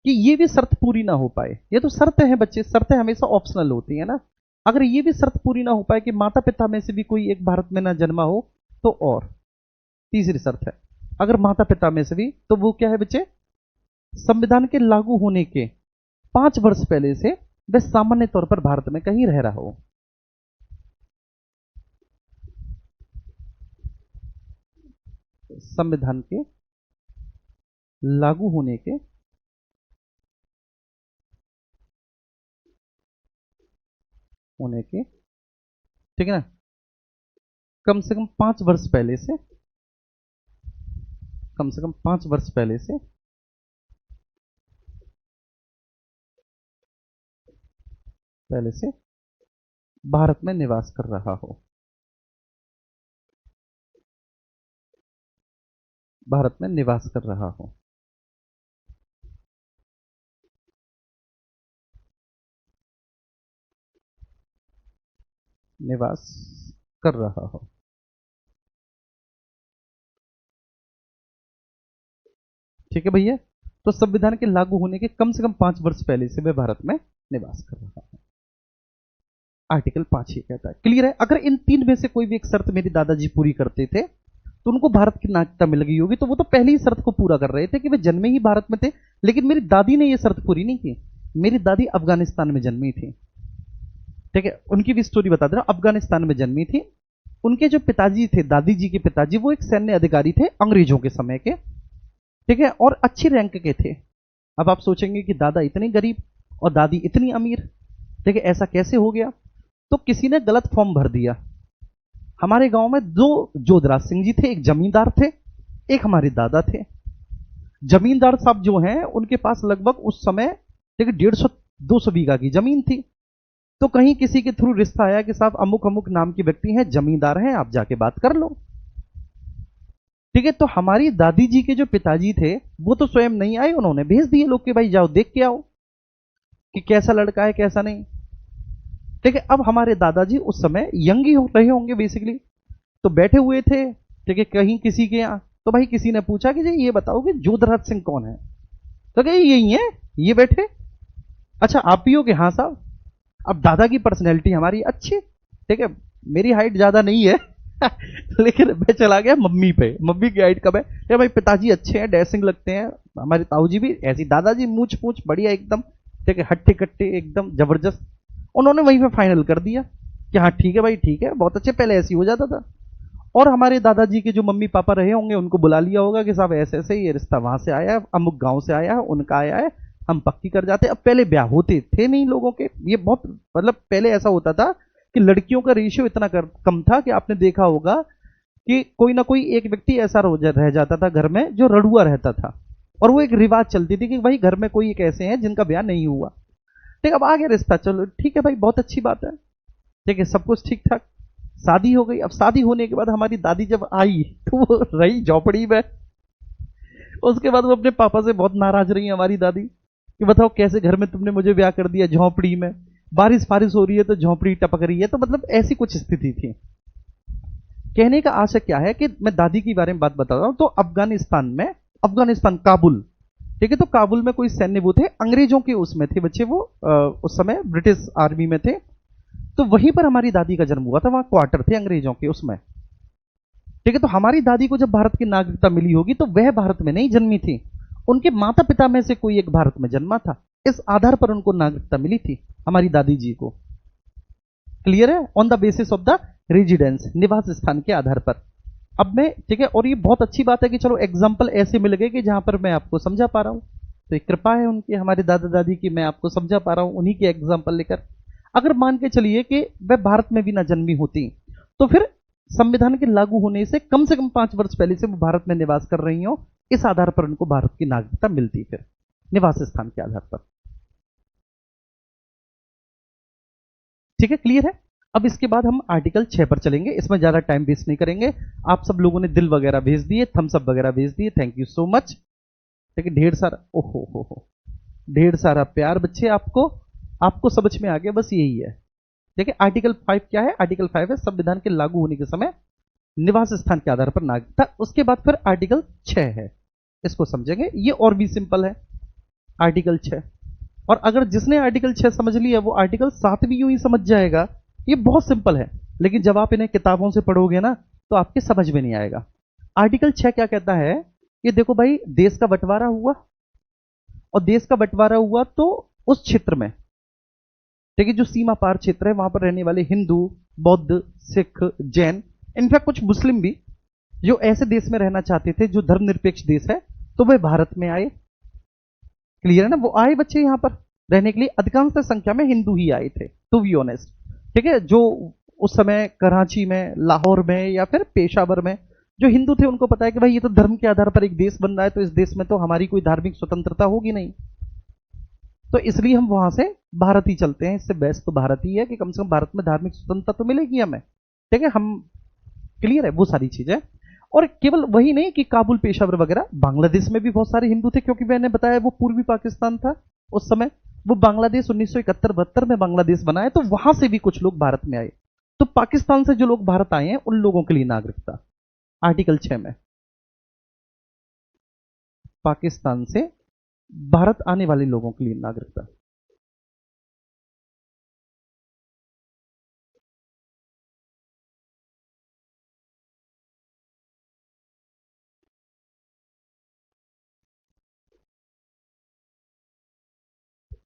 कि ये भी शर्त पूरी ना हो पाए, ये तो शर्त है बच्चे, शर्तें हमेशा ऑप्शनल होती है ना। अगर ये भी शर्त पूरी ना हो पाए कि माता पिता में से भी कोई एक भारत में ना जन्मा हो, तो और तीसरी शर्त है, अगर माता पिता में से भी, तो वो क्या है बच्चे, संविधान के लागू होने के 5 वर्ष पहले से वह सामान्य तौर पर भारत में कहीं रह रहा हो। संविधान के लागू होने के ठीक है ना, कम से कम 5 वर्ष पहले से, कम से कम 5 वर्ष पहले से भारत में निवास कर रहा हो। भारत में निवास कर रहा हो। निवास कर रहा हो। ठीक है भैया, तो संविधान के लागू होने के कम से कम 5 वर्ष पहले से वह भारत में निवास कर रहा है। आर्टिकल 5 ये कहता है। क्लियर है? अगर इन तीन में से कोई भी एक शर्त मेरे दादाजी पूरी करते थे तो उनको भारत की नागरिकता मिल गई होगी। तो वो तो पहली ही शर्त को पूरा कर रहे थे कि वे जन्मे ही भारत में थे, लेकिन मेरी दादी ने यह शर्त पूरी नहीं की। मेरी दादी अफगानिस्तान में जन्मी थी। ठीक है, उनकी भी स्टोरी बता दे रहा हूं। अफगानिस्तान में जन्मी थी। उनके जो पिताजी थे, दादी जी के पिताजी, वो एक सैन्य अधिकारी थे अंग्रेजों के समय के। ठीक है, और अच्छी रैंक के थे। अब आप सोचेंगे कि दादा इतने गरीब और दादी इतनी अमीर, ठीक है, ऐसा कैसे हो गया? तो किसी ने गलत फॉर्म भर दिया। हमारे गांव में दो जोधराज सिंह जी थे, एक जमींदार थे, एक हमारे दादा थे। जमींदार साहब जो हैं, उनके पास लगभग उस समय देखिए 150-200 बीघा की जमीन थी। तो कहीं किसी के थ्रू रिश्ता आया कि साहब अमुक अमुक नाम के व्यक्ति हैं, जमींदार हैं, आप जाके बात कर लो। ठीक है, तो हमारी दादी जी के जो पिताजी थे वो तो स्वयं नहीं आए, उन्होंने भेज दिए लोग कि भाई जाओ देख के आओ कि कैसा लड़का है कैसा नहीं। ठीक है, अब हमारे दादाजी उस समय यंग ही हो रहे होंगे बेसिकली, तो बैठे हुए थे, ठीक है, कहीं किसी के यहाँ। तो भाई किसी ने पूछा कि जी ये बताओ कि जोधराज सिंह कौन है? तो कहे यही है, ये बैठे। अच्छा आप भी हो कि हाँ साहब। अब दादा की पर्सनैलिटी हमारी अच्छी, ठीक है, मेरी हाइट ज्यादा नहीं है लेकिन मैं चला गया मम्मी पे। मम्मी की हाइट कम है भाई, पिताजी अच्छे हैं, डैसिंग लगते हैं, हमारे ताऊ जी भी ऐसी, दादाजी मूछ पूछ बढ़िया एकदम, ठीक है, हट्टे कट्टे एकदम जबरदस्त। उन्होंने वहीं पे फाइनल कर दिया कि हाँ ठीक है भाई, ठीक है, बहुत अच्छे। पहले ऐसे ही हो जाता था। और हमारे दादाजी के जो मम्मी पापा रहे होंगे उनको बुला लिया होगा कि साहब ऐसे ऐसे ये रिश्ता वहां से आया है, अमुक गांव से आया है, उनका आया है, हम पक्की कर जाते। अब पहले ब्याह होते थे नहीं लोगों के, ये बहुत मतलब पहले ऐसा होता था कि लड़कियों का रेशियो इतना कम था कि आपने देखा होगा कि कोई ना कोई एक व्यक्ति ऐसा रह जाता था घर में जो रड़ुआ रहता था, और वो एक रिवाज चलती थी कि भाई घर में कोई एक ऐसे हैं जिनका ब्याह नहीं हुआ। ठीक, अब आ गया रिश्ता, चलो ठीक है भाई, बहुत अच्छी बात है, ठीक है, सब कुछ ठीक ठाक। शादी हो गई। अब शादी होने के बाद हमारी दादी जब आई तो वो रही झोपड़ी में। उसके बाद वो अपने पापा से बहुत नाराज रही हमारी दादी कि बताओ कैसे घर में तुमने मुझे ब्याह कर दिया, झोपड़ी में, बारिश फारिश हो रही है तो झोपड़ी टपक रही है। तो मतलब ऐसी कुछ स्थिति थी। कहने का आशय क्या है कि मैं दादी के बारे में बात बता रहा हूं। तो अफगानिस्तान में, अफगानिस्तान काबुल, ठीक है, तो काबुल में कोई सैन्य वो थे, अंग्रेजों के उसमें थे बच्चे वो, उस समय ब्रिटिश आर्मी में थे। तो वहीं पर हमारी दादी का जन्म हुआ था, वहां क्वार्टर थे अंग्रेजों के उसमें। ठीक है, तो हमारी दादी को जब भारत की नागरिकता मिली होगी तो वह भारत में नहीं जन्मी थी, उनके माता पिता में से कोई एक भारत में जन्मा था। इस आधार पर उनको नागरिकता मिली थी हमारी दादी जी को। क्लियर है? On the basis of the residence, निवास स्थान के आधार पर। अब मैं, ठीक है, और ये बहुत अच्छी बात है कि चलो एग्जाम्पल ऐसे मिल गए कि जहां पर मैं आपको समझा पा रहा हूं, तो एक कृपा है उनकी, हमारे दादा दादी की, मैं आपको समझा पा रहा हूं उन्हीं के एग्जाम्पल लेकर। अगर मान के चलिए कि वह भारत में भी ना जन्मी होती, तो फिर संविधान के लागू होने से कम 5 वर्ष पहले से वो भारत में निवास कर रही हो, इस आधार पर उनको भारत की नागरिकता मिलती, फिर निवास स्थान के आधार पर। ठीक है, क्लियर है। अब इसके बाद हम आर्टिकल 6 पर चलेंगे, इसमें ज्यादा टाइम वेस्ट नहीं करेंगे। आप सब लोगों ने दिल वगैरह भेज दिए, थम्स अप वगैरह भेज दिए, थैंक यू सो मच। ठीक है, ढेर सारा, ओहो हो, ढेर सारा प्यार बच्चे, आपको आपको समझ में आ गया, बस यही है। देखिए आर्टिकल 5 क्या है, आर्टिकल 5 है संविधान के लागू होने के समय निवास स्थान के आधार पर नागरिकता। उसके बाद फिर आर्टिकल 6 है, इसको समझेंगे, ये और भी सिंपल है आर्टिकल 6। और अगर जिसने आर्टिकल 6 समझ लिया वो आर्टिकल 7 भी यूं ही समझ जाएगा। ये बहुत सिंपल है, लेकिन जब आप इन्हें किताबों से पढ़ोगे ना तो आपके समझ में नहीं आएगा। आर्टिकल 6 क्या कहता है, ये देखो भाई, देश का बंटवारा हुआ, और देश का बंटवारा हुआ तो उस क्षेत्र में, ठीक है, जो सीमा पार क्षेत्र है वहां पर रहने वाले हिंदू, बौद्ध, सिख, जैन, इनफैक्ट कुछ मुस्लिम भी, जो ऐसे देश में रहना चाहते थे जो धर्मनिरपेक्ष देश है, तो वे भारत में आए। क्लियर है ना, वो आए बच्चे यहां पर रहने के लिए। अधिकांश संख्या में हिंदू ही आए थे, टू बी ऑनेस्ट। ठीक है, जो उस समय कराची में, लाहौर में या फिर पेशावर में जो हिंदू थे, उनको पता है कि भाई ये तो धर्म के आधार पर एक देश बन रहा है, तो इस देश में तो हमारी कोई धार्मिक स्वतंत्रता होगी नहीं, तो इसलिए हम वहां से भारत ही चलते हैं। इससे बेस्ट तो भारत ही है कि कम से कम भारत में धार्मिक स्वतंत्रता तो मिलेगी हमें। ठीक है, हम, क्लियर है वो सारी चीजें। और केवल वही नहीं कि काबुल, पेशावर वगैरह, बांग्लादेश में भी बहुत सारे हिंदू थे, क्योंकि मैंने बताया वो पूर्वी पाकिस्तान था उस समय। वो बांग्लादेश 1971-72 में बांग्लादेश बना है, तो वहां से भी कुछ लोग भारत में आए। तो पाकिस्तान से जो लोग भारत आए हैं उन लोगों के लिए नागरिकता आर्टिकल 6 में, पाकिस्तान से भारत आने वाले लोगों के लिए नागरिकता।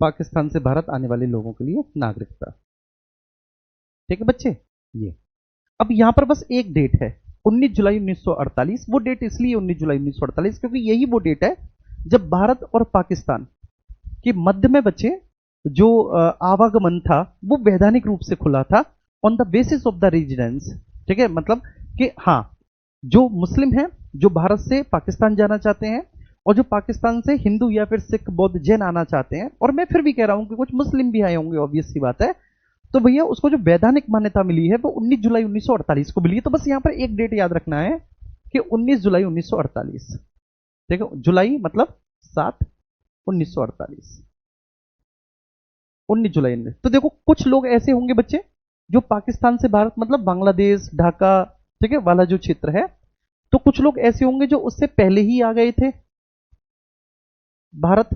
पाकिस्तान से भारत आने वाले लोगों के लिए नागरिकता। ठीक है बच्चे, ये अब यहां पर बस एक डेट है, 19 जुलाई 1948। वो डेट इसलिए 19 जुलाई 1948 क्योंकि यही वो डेट है जब भारत और पाकिस्तान के मध्य में बच्चे जो आवागमन था वो वैधानिक रूप से खुला था, on the basis of the residence. ठीक है, मतलब कि हाँ, जो मुस्लिम हैं जो भारत से पाकिस्तान जाना चाहते हैं, और जो पाकिस्तान से हिंदू या फिर सिख, बौद्ध, जैन आना चाहते हैं, और मैं फिर भी कह रहा हूं कि कुछ मुस्लिम भी आए होंगे, ऑब्वियस सी बात है, तो भैया उसको जो वैधानिक मान्यता मिली है वो 19 जुलाई 1948 को मिली है। तो बस यहां पर एक डेट याद रखना है कि 19 जुलाई 1948। ठीक है, जुलाई मतलब 7, 1948, 19 जुलाई। तो देखो कुछ लोग ऐसे होंगे बच्चे जो पाकिस्तान से भारत मतलब बांग्लादेश, ढाका, ठीक है, वाला जो क्षेत्र है, तो कुछ लोग ऐसे होंगे जो उससे पहले ही आ गए थे भारत,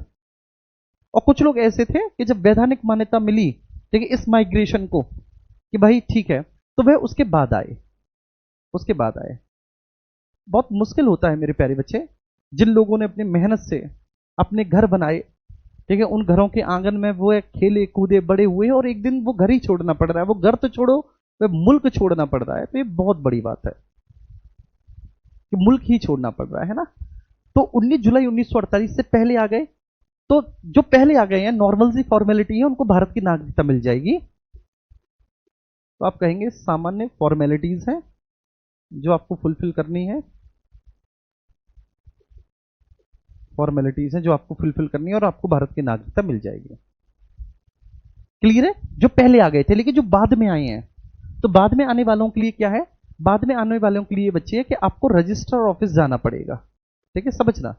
और कुछ लोग ऐसे थे कि जब वैधानिक मान्यता मिली, ठीक है, इस माइग्रेशन को, कि भाई ठीक है, तो वह उसके बाद आए, उसके बाद आए। बहुत मुश्किल होता है मेरे प्यारे बच्चे, जिन लोगों ने अपनी मेहनत से अपने घर बनाए, ठीक है, उन घरों के आंगन में वो खेले कूदे बड़े हुए, और एक दिन वो घर ही छोड़ना पड़ रहा है, वो घर तो छोड़ो, वो मुल्क छोड़ना पड़ रहा है, तो ये बहुत बड़ी बात है कि मुल्क ही छोड़ना पड़ रहा है ना। तो 19 जुलाई 1948 से पहले आ गए, तो जो पहले आ गए हैं, नॉर्मल सी फॉर्मेलिटी है, उनको भारत की नागरिकता मिल जाएगी। तो आप कहेंगे सामान्य फॉर्मेलिटीज हैं जो आपको फुलफिल करनी है, फॉर्मेलिटीज हैं जो आपको फुलफिल करनी है, और आपको भारत की नागरिकता मिल जाएगी। क्लियर है, जो पहले आ गए थे। लेकिन जो बाद में आए हैं, तो बाद में आने वालों के लिए क्या है, बाद में आने वालों के लिए बच्चे कि आपको रजिस्ट्रार ऑफिस जाना पड़ेगा। ठीक है, समझना,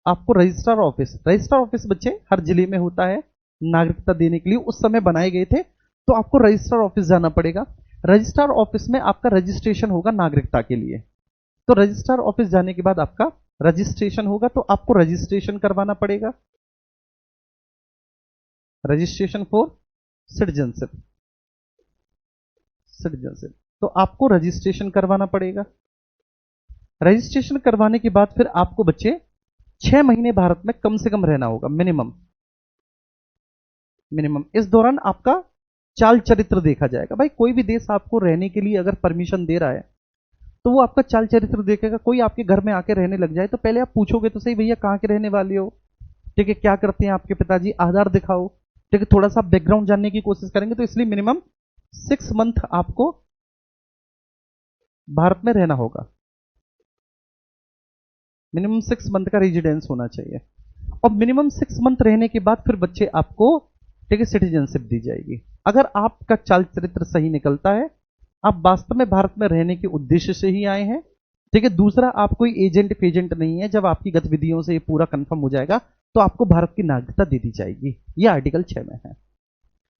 आपको रजिस्ट्रार ऑफिस बच्चे हर जिले में होता है, नागरिकता देने के लिए उस समय बनाए गए थे, तो आपको रजिस्ट्रार ऑफिस जाना पड़ेगा। रजिस्ट्रार ऑफिस में आपका रजिस्ट्रेशन होगा नागरिकता के लिए। तो रजिस्ट्रार ऑफिस जाने के बाद आपका रजिस्ट्रेशन होगा, तो आपको रजिस्ट्रेशन करवाना पड़ेगा, रजिस्ट्रेशन फॉर सिटीजनशिप, सिटीजनशिप, तो आपको रजिस्ट्रेशन करवाना पड़ेगा। रजिस्ट्रेशन करवाने के बाद फिर आपको बच्चे 6 महीने भारत में कम से कम रहना होगा, मिनिमम, मिनिमम। इस दौरान आपका चाल चरित्र देखा जाएगा। भाई कोई भी देश आपको रहने के लिए अगर परमिशन दे रहा है, तो वो आपका चाल चरित्र देखेगा। कोई आपके घर में आके रहने लग जाए तो पहले आप पूछोगे तो सही, भैया कहाँ के रहने वाले हो, ठीक है, क्या करते हैं आपके पिताजी, आधार दिखाओ, ठीक है, थोड़ा सा बैकग्राउंड जानने की कोशिश करेंगे। तो इसलिए मिनिमम 6 मंथ आपको भारत में रहना होगा, मिनिमम 6 मंथ का रेजिडेंस होना चाहिए। और मिनिमम 6 मंथ रहने के बाद फिर बच्चे आपको, ठीक है, सिटीजनशिप दी जाएगी। अगर आपका चाल चरित्र सही निकलता है, आप वास्तव में भारत में रहने के उद्देश्य से ही आए हैं, ठीक है। दूसरा, आप कोई एजेंट फेजेंट नहीं है। जब आपकी गतिविधियों से ये पूरा कंफर्म हो जाएगा तो आपको भारत की नागरिकता दे दी जाएगी। ये आर्टिकल 6 में है।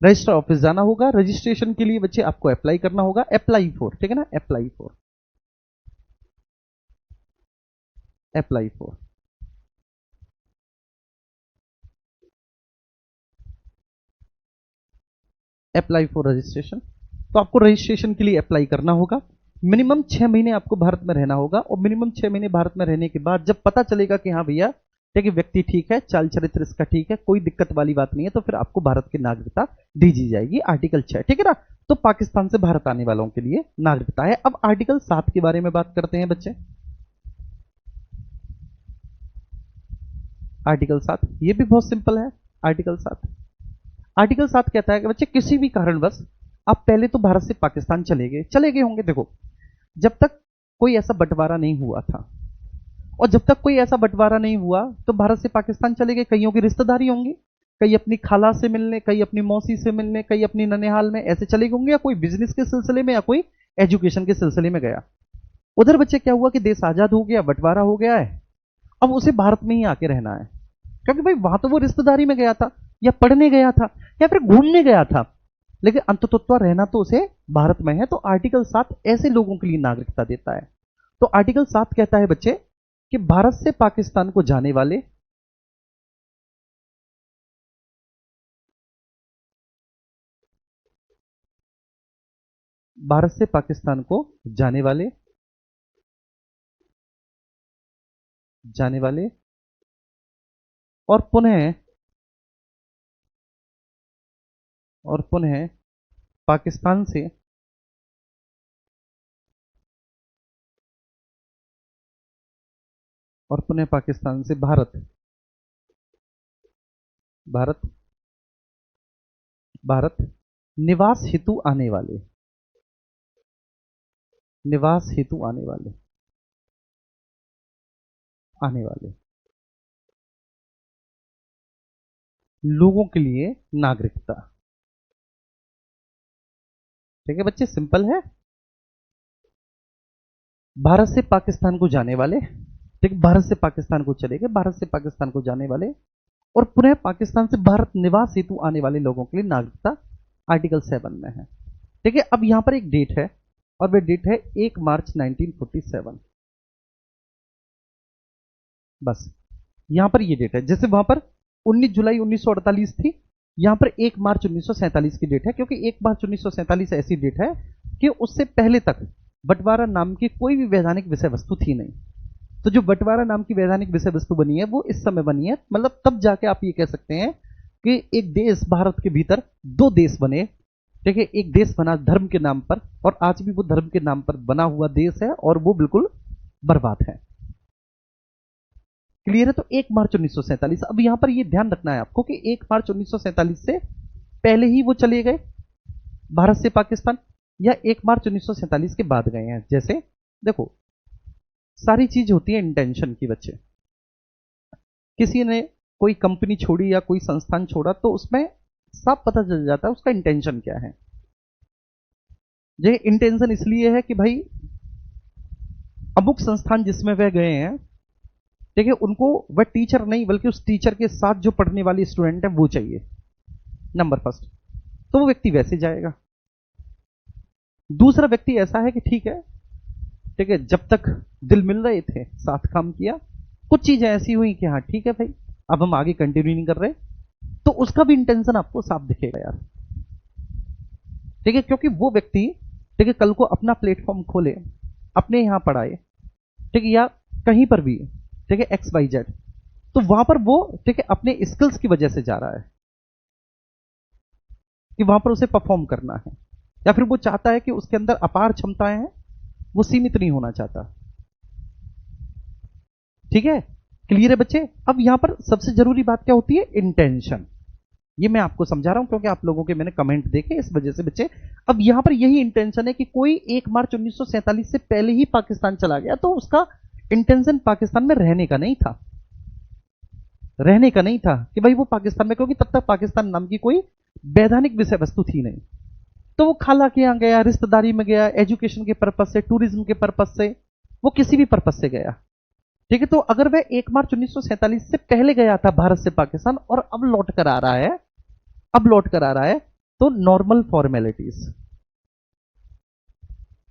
रजिस्टर ऑफिस जाना होगा, रजिस्ट्रेशन के लिए बच्चे आपको अप्लाई करना होगा, अप्लाई फॉर, ठीक है ना, apply for, apply for. Apply for registration, तो आपको रजिस्ट्रेशन के लिए अप्लाई करना होगा। मिनिमम 6 महीने आपको भारत में रहना होगा, और मिनिमम 6 महीने भारत में रहने के बाद जब पता चलेगा कि हाँ भैया, ठीक है, व्यक्ति ठीक है, चाल चरित्र इसका ठीक है, कोई दिक्कत वाली बात नहीं है, तो फिर आपको भारत की नागरिकता दी जाएगी। आर्टिकल 6, ठीक है ना। तो पाकिस्तान से भारत आने वालों के लिए नागरिकता है। अब आर्टिकल 7 के बारे में बात करते हैं बच्चे। आर्टिकल 7 ये भी बहुत सिंपल है। आर्टिकल 7 कहता है कि बच्चे किसी भी कारणवश आप पहले तो भारत से पाकिस्तान चले गए होंगे। देखो, जब तक कोई ऐसा बंटवारा नहीं हुआ था, और जब तक कोई ऐसा बंटवारा नहीं हुआ तो भारत से पाकिस्तान चले गए। कईयों की रिश्तेदारी होंगी, कई अपनी खाला से मिलने, कई अपनी मौसी से मिलने, कई अपनी ननिहाल में, ऐसे चले गए होंगे, या कोई बिजनेस के सिलसिले में, या कोई एजुकेशन के सिलसिले में गया। उधर बच्चे क्या हुआ कि देश आजाद हो गया, बंटवारा हो गया है, अब उसे भारत में ही आके रहना है, क्योंकि भाई वहां तो वो रिश्तेदारी में गया था, या पढ़ने गया था, या फिर घूमने गया था, लेकिन अंततः रहना तो उसे भारत में है। तो आर्टिकल 7 ऐसे लोगों के लिए नागरिकता देता है। तो आर्टिकल 7 कहता है बच्चे कि भारत से पाकिस्तान को जाने वाले, भारत से पाकिस्तान को जाने वाले और पुनः पाकिस्तान से भारत निवास हेतु आने वाले, लोगों के लिए नागरिकता, ठीक है बच्चे, सिंपल है। भारत से पाकिस्तान को जाने वाले, ठीक, भारत से पाकिस्तान को चले गए, भारत से पाकिस्तान को जाने वाले और पुनः पाकिस्तान से भारत निवास हेतु आने वाले लोगों के लिए नागरिकता आर्टिकल 7 में है। ठीक है, अब यहां पर एक डेट है, और वह डेट है 1 मार्च 1947। बस यहां पर ये डेट है। जैसे वहां पर 19 जुलाई 1948 थी, यहां पर 1 मार्च 1947 की डेट है, क्योंकि 1 मार्च 1947 ऐसी डेट है कि उससे पहले तक बंटवारा नाम की कोई भी वैधानिक विषय वस्तु थी नहीं। तो जो बंटवारा नाम की वैधानिक विषय वस्तु बनी है वो इस समय बनी है, मतलब तब जाके आप ये कह सकते हैं कि एक देश, भारत के भीतर 2 देश बने। ठीक है, एक देश बना धर्म के नाम पर, और आज भी वो धर्म के नाम पर बना हुआ देश है, और वो बिल्कुल बर्बाद है। क्लियर है? तो 1 मार्च 1947। अब यहां पर ये ध्यान रखना है आपको कि 1 मार्च 1947 से पहले ही वो चले गए भारत से पाकिस्तान, या 1 मार्च 1947 के बाद गए हैं। जैसे देखो, सारी चीज होती है इंटेंशन की। बच्चे, किसी ने कोई कंपनी छोड़ी या कोई संस्थान छोड़ा तो उसमें साफ पता चल जाता है उसका इंटेंशन क्या है। ये इंटेंशन इसलिए है कि भाई अमुक संस्थान जिसमें वह गए हैं, ठीक है, उनको वह टीचर नहीं बल्कि उस टीचर के साथ जो पढ़ने वाली स्टूडेंट है वो चाहिए, नंबर फर्स्ट, तो वो व्यक्ति वैसे जाएगा। दूसरा व्यक्ति ऐसा है कि ठीक है, जब तक दिल मिल रहे थे साथ काम किया, कुछ चीजें ऐसी हुई कि हाँ ठीक है भाई, अब हम आगे कंटिन्यू नहीं कर रहे, तो उसका भी इंटेंशन आपको साफ दिखेगा यार। ठीक है, क्योंकि वो व्यक्ति, ठीक है, कल को अपना प्लेटफॉर्म खोले, अपने यहां पढ़ाए, ठीक है, या कहीं पर भी, ठीक है, XYZ, तो वहां पर वो, ठीक है, अपने स्किल्स की वजह से जा रहा है कि वहां पर उसे परफॉर्म करना है, या फिर वो चाहता है कि उसके अंदर अपार क्षमताएं हैं, वो सीमित नहीं होना चाहता। ठीक है, क्लियर है बच्चे? अब यहां पर सबसे जरूरी बात क्या होती है? इंटेंशन। ये मैं आपको समझा रहा हूं क्योंकि आप लोगों के मैंने कमेंट देखे, इस वजह से बच्चे। अब यहां पर यही इंटेंशन है कि कोई 1 मार्च 1947 से पहले ही पाकिस्तान चला गया तो उसका इंटेंशन पाकिस्तान में रहने का नहीं था, रहने का नहीं था कि भाई वो पाकिस्तान में, क्योंकि तब तक पाकिस्तान नाम की कोई वैधानिक विषय वस्तु थी नहीं। तो वो खाला के यहां गया, रिश्तेदारी में गया, एजुकेशन के पर्पज से, टूरिज्म के पर्पज से, वो किसी भी पर्पज से गया। ठीक है, तो अगर वह 1 मार्च 1947 से पहले गया था भारत से पाकिस्तान और अब लौट कर आ रहा है, अब लौट कर आ रहा है, तो नॉर्मल फॉर्मेलिटीज,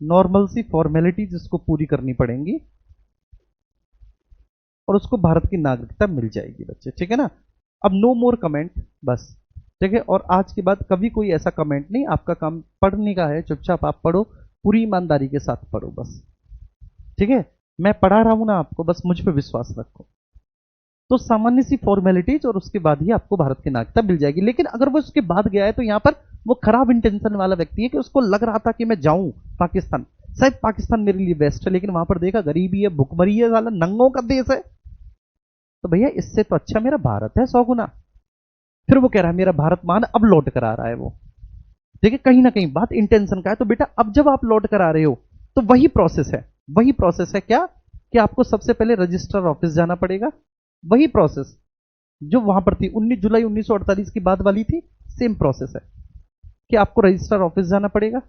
नॉर्मल सी फॉर्मेलिटीज उसको पूरी करनी पड़ेंगी और उसको भारत की नागरिकता मिल जाएगी बच्चे। ठीक है ना? अब नो मोर कमेंट, बस। ठीक है, और आज के बाद कभी कोई ऐसा कमेंट नहीं, आपका काम पढ़ने का है, चुपचाप आप पढ़ो, पूरी ईमानदारी के साथ पढ़ो बस। ठीक है, मैं पढ़ा रहा हूं ना आपको, बस मुझ पर विश्वास रखो। तो सामान्य सी फॉर्मेलिटीज और उसके बाद ही आपको भारत की नागरिकता मिल जाएगी। लेकिन अगर वो उसके बाद गया है तो यहां पर वो खराब इंटेंशन वाला व्यक्ति है कि उसको लग रहा था कि मैं जाऊं पाकिस्तान, शायद पाकिस्तान मेरे लिए बेस्ट है, लेकिन वहां पर देखा गरीबी है, भुखमरी है, साला नंगों का देश है, तो भैया इससे तो अच्छा मेरा भारत है 100 गुना। फिर वो कह रहा है मेरा भारत मान, अब लौट कर आ रहा है वो। देखिए कहीं ना कहीं बात इंटेंशन का है। तो बेटा अब जब आप लौट कर आ रहे हो तो वही प्रोसेस है, वही प्रोसेस है क्या कि आपको सबसे पहले रजिस्ट्रार ऑफिस जाना पड़ेगा। वही प्रोसेस जो वहां पर थी 19 जुलाई 1948 की बाद वाली थी, सेम प्रोसेस है कि आपको रजिस्ट्रार ऑफिस जाना पड़ेगा,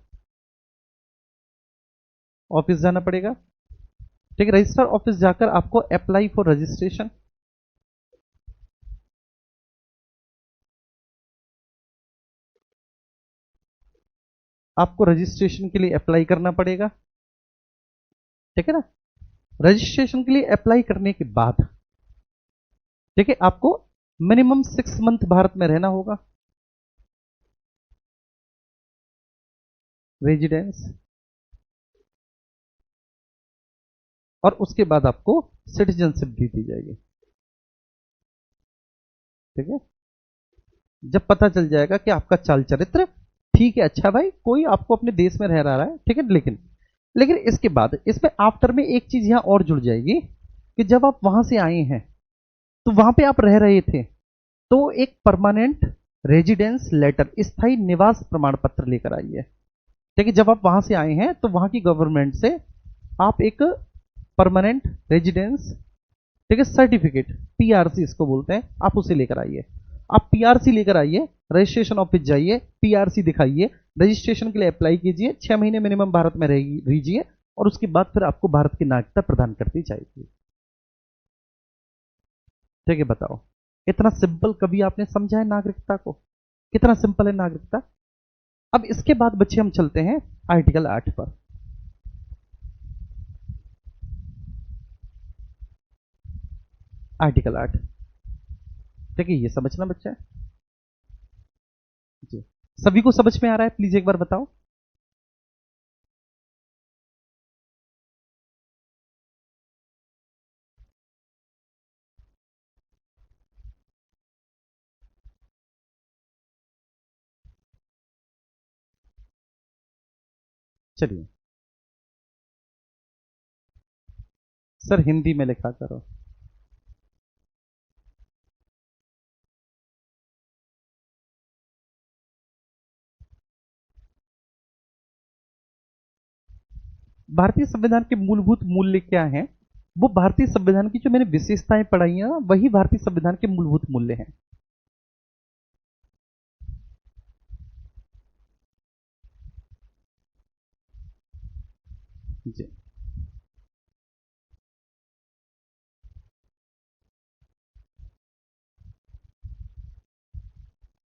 ऑफिस जाना पड़ेगा। ठीक है, रजिस्ट्रार ऑफिस जाकर आपको अप्लाई फॉर रजिस्ट्रेशन, आपको रजिस्ट्रेशन के लिए अप्लाई करना पड़ेगा। ठीक है ना? रजिस्ट्रेशन के लिए अप्लाई करने के बाद ठीक है आपको मिनिमम 6 मंथ भारत में रहना होगा, रेजिडेंस, और उसके बाद आपको सिटीजनशिप भी दी जाएगी। ठीक है, जब पता चल जाएगा कि आपका चाल चरित्र ठीक है, अच्छा भाई कोई आपको अपने देश में रह रहा है, ठीक है, लेकिन लेकिन इसके बाद इसमें आफ्टर में एक चीज यहां और जुड़ जाएगी कि जब आप वहां से आए हैं तो वहां पे आप रह रहे थे तो एक परमानेंट रेजिडेंस लेटर, स्थायी निवास प्रमाण पत्र लेकर आइए। ठीक है, जब आप वहां से आए हैं तो वहां की गवर्नमेंट से आप एक परमानेंट रेजिडेंस, ठीक है, सर्टिफिकेट, पीआरसी इसको बोलते हैं, आप उसे लेकर आइए। आप पीआरसी लेकर आइए, रजिस्ट्रेशन ऑफिस जाइए, पीआरसी दिखाइए, रजिस्ट्रेशन के लिए अप्लाई कीजिए, 6 महीने मिनिमम भारत में रहिए और उसके बाद फिर आपको भारत की नागरिकता प्रदान कर दी जाएगी। ठीक है, बताओ इतना सिंपल कभी आपने समझा है नागरिकता को? कितना सिंपल है नागरिकता। अब इसके बाद बच्चे हम चलते हैं आर्टिकल 8 पर। आर्टिकल 8, ठीक है, ये समझना बच्चा जी, सभी को समझ में आ रहा है? प्लीज एक बार बताओ। चलिए सर हिंदी में लिखा करो। भारतीय संविधान के मूलभूत मूल्य क्या हैं? वो भारतीय संविधान की जो मैंने विशेषताएं पढ़ाई हैं ना, वही भारतीय संविधान के मूलभूत मूल्य हैं। जी,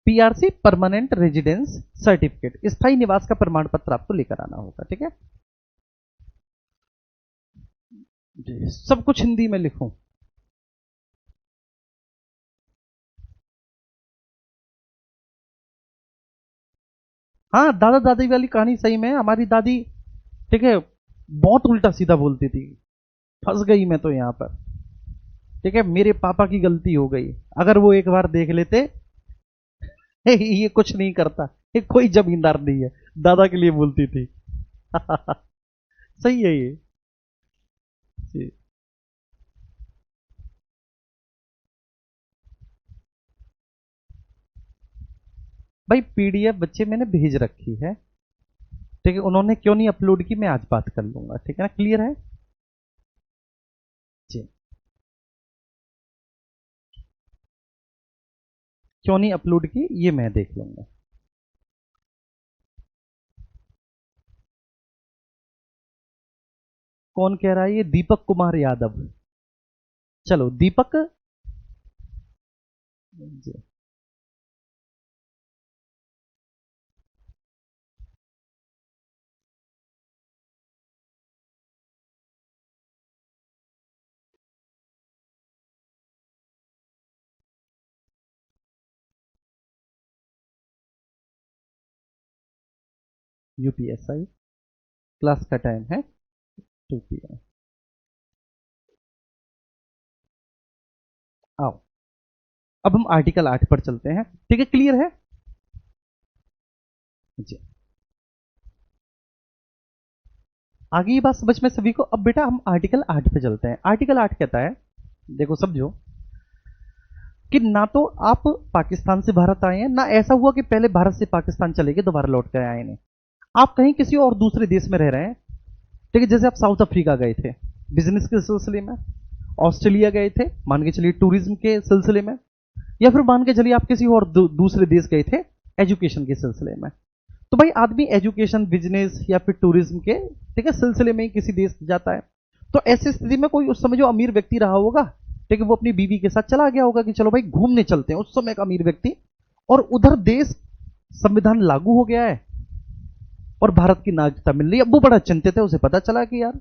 पीआरसी, परमानेंट रेजिडेंस सर्टिफिकेट, स्थायी निवास का प्रमाण पत्र आपको लेकर आना होगा। ठीक है जी, सब कुछ हिंदी में लिखूं? हाँ, दादा दादी वाली कहानी सही में हमारी दादी, ठीक है, बहुत उल्टा सीधा बोलती थी। फंस गई मैं तो यहां पर। ठीक है, मेरे पापा की गलती हो गई, अगर वो एक बार देख लेते ये कुछ नहीं करता, ये कोई जमींदार नहीं है, दादा के लिए बोलती थी। सही है ये जी। भाई पीडीएफ बच्चे मैंने भेज रखी है, ठीक है, उन्होंने क्यों नहीं अपलोड की मैं आज बात कर लूंगा, ठीक है ना, क्लियर है जी। क्यों नहीं अपलोड की ये मैं देख लूंगा। कौन कह रहा है? ये दीपक कुमार यादव। चलो दीपक जी। यूपीएसआई क्लास का टाइम है 2 PM। आओ अब हम आर्टिकल 8 पर चलते हैं, ठीक है, क्लियर है जी। आगे ये बात समझ में सभी को। अब बेटा हम आर्टिकल 8 पे चलते हैं। आर्टिकल 8 कहता है, देखो समझो, कि ना तो आप पाकिस्तान से भारत आए हैं, ना ऐसा हुआ कि पहले भारत से पाकिस्तान चले गए दोबारा लौट कर आए नहीं। आप कहीं किसी और दूसरे देश में रह रहे हैं, ठीक है, जैसे आप साउथ अफ्रीका गए थे बिजनेस के सिलसिले में, ऑस्ट्रेलिया गए थे मान के चलिए टूरिज्म के सिलसिले में, या फिर मान के चलिए आप किसी और दूसरे देश गए थे एजुकेशन के सिलसिले में। तो भाई आदमी एजुकेशन बिजनेस या फिर टूरिज्म के, ठीक है, सिलसिले में ही किसी देश जाता है। तो ऐसी स्थिति में कोई उस समय जो अमीर व्यक्ति रहा होगा, ठीक है, वो अपनी बीवी के साथ चला गया होगा कि चलो भाई घूमने चलते हैं, उस समय का अमीर व्यक्ति। और उधर देश संविधान लागू हो गया है और भारत की नागरिकता मिल रही है। अब वो बड़ा चिंतित है, उसे पता चला कि यार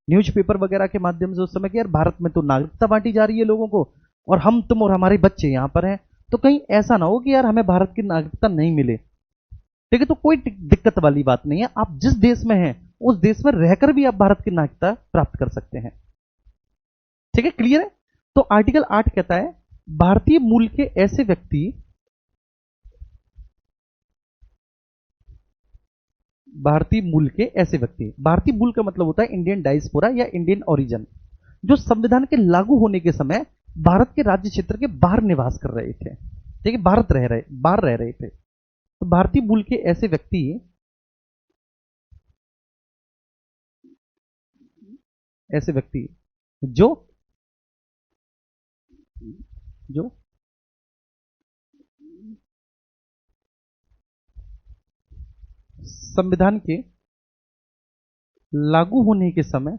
न्यूज़पेपर वगैरह के माध्यम से उस समय कि यार भारत में तो नागरिकता बांटी जा रही है लोगों को, और हम तुम और हमारे बच्चे यहां पर हैं, तो कहीं ऐसा ना हो कि यार हमें भारत की नागरिकता नहीं मिले। ठीक है, तो कोई दिक्कत वाली बात नहीं है, आप जिस देश में हैं उस देश में रहकर भी आप भारत की नागरिकता प्राप्त कर सकते हैं। ठीक है, क्लियर है। तो आर्टिकल 8 कहता है भारतीय मूल के ऐसे व्यक्ति, भारतीय मूल के ऐसे व्यक्ति, भारतीय मूल का मतलब होता है इंडियन डायस्पोरा या इंडियन ओरिजिन, जो संविधान के लागू होने के समय भारत के राज्य क्षेत्र के बाहर निवास कर रहे थे, ठीक है, बाहर रह रहे थे। तो भारतीय मूल के ऐसे व्यक्ति, ऐसे व्यक्ति जो जो संविधान के लागू होने के समय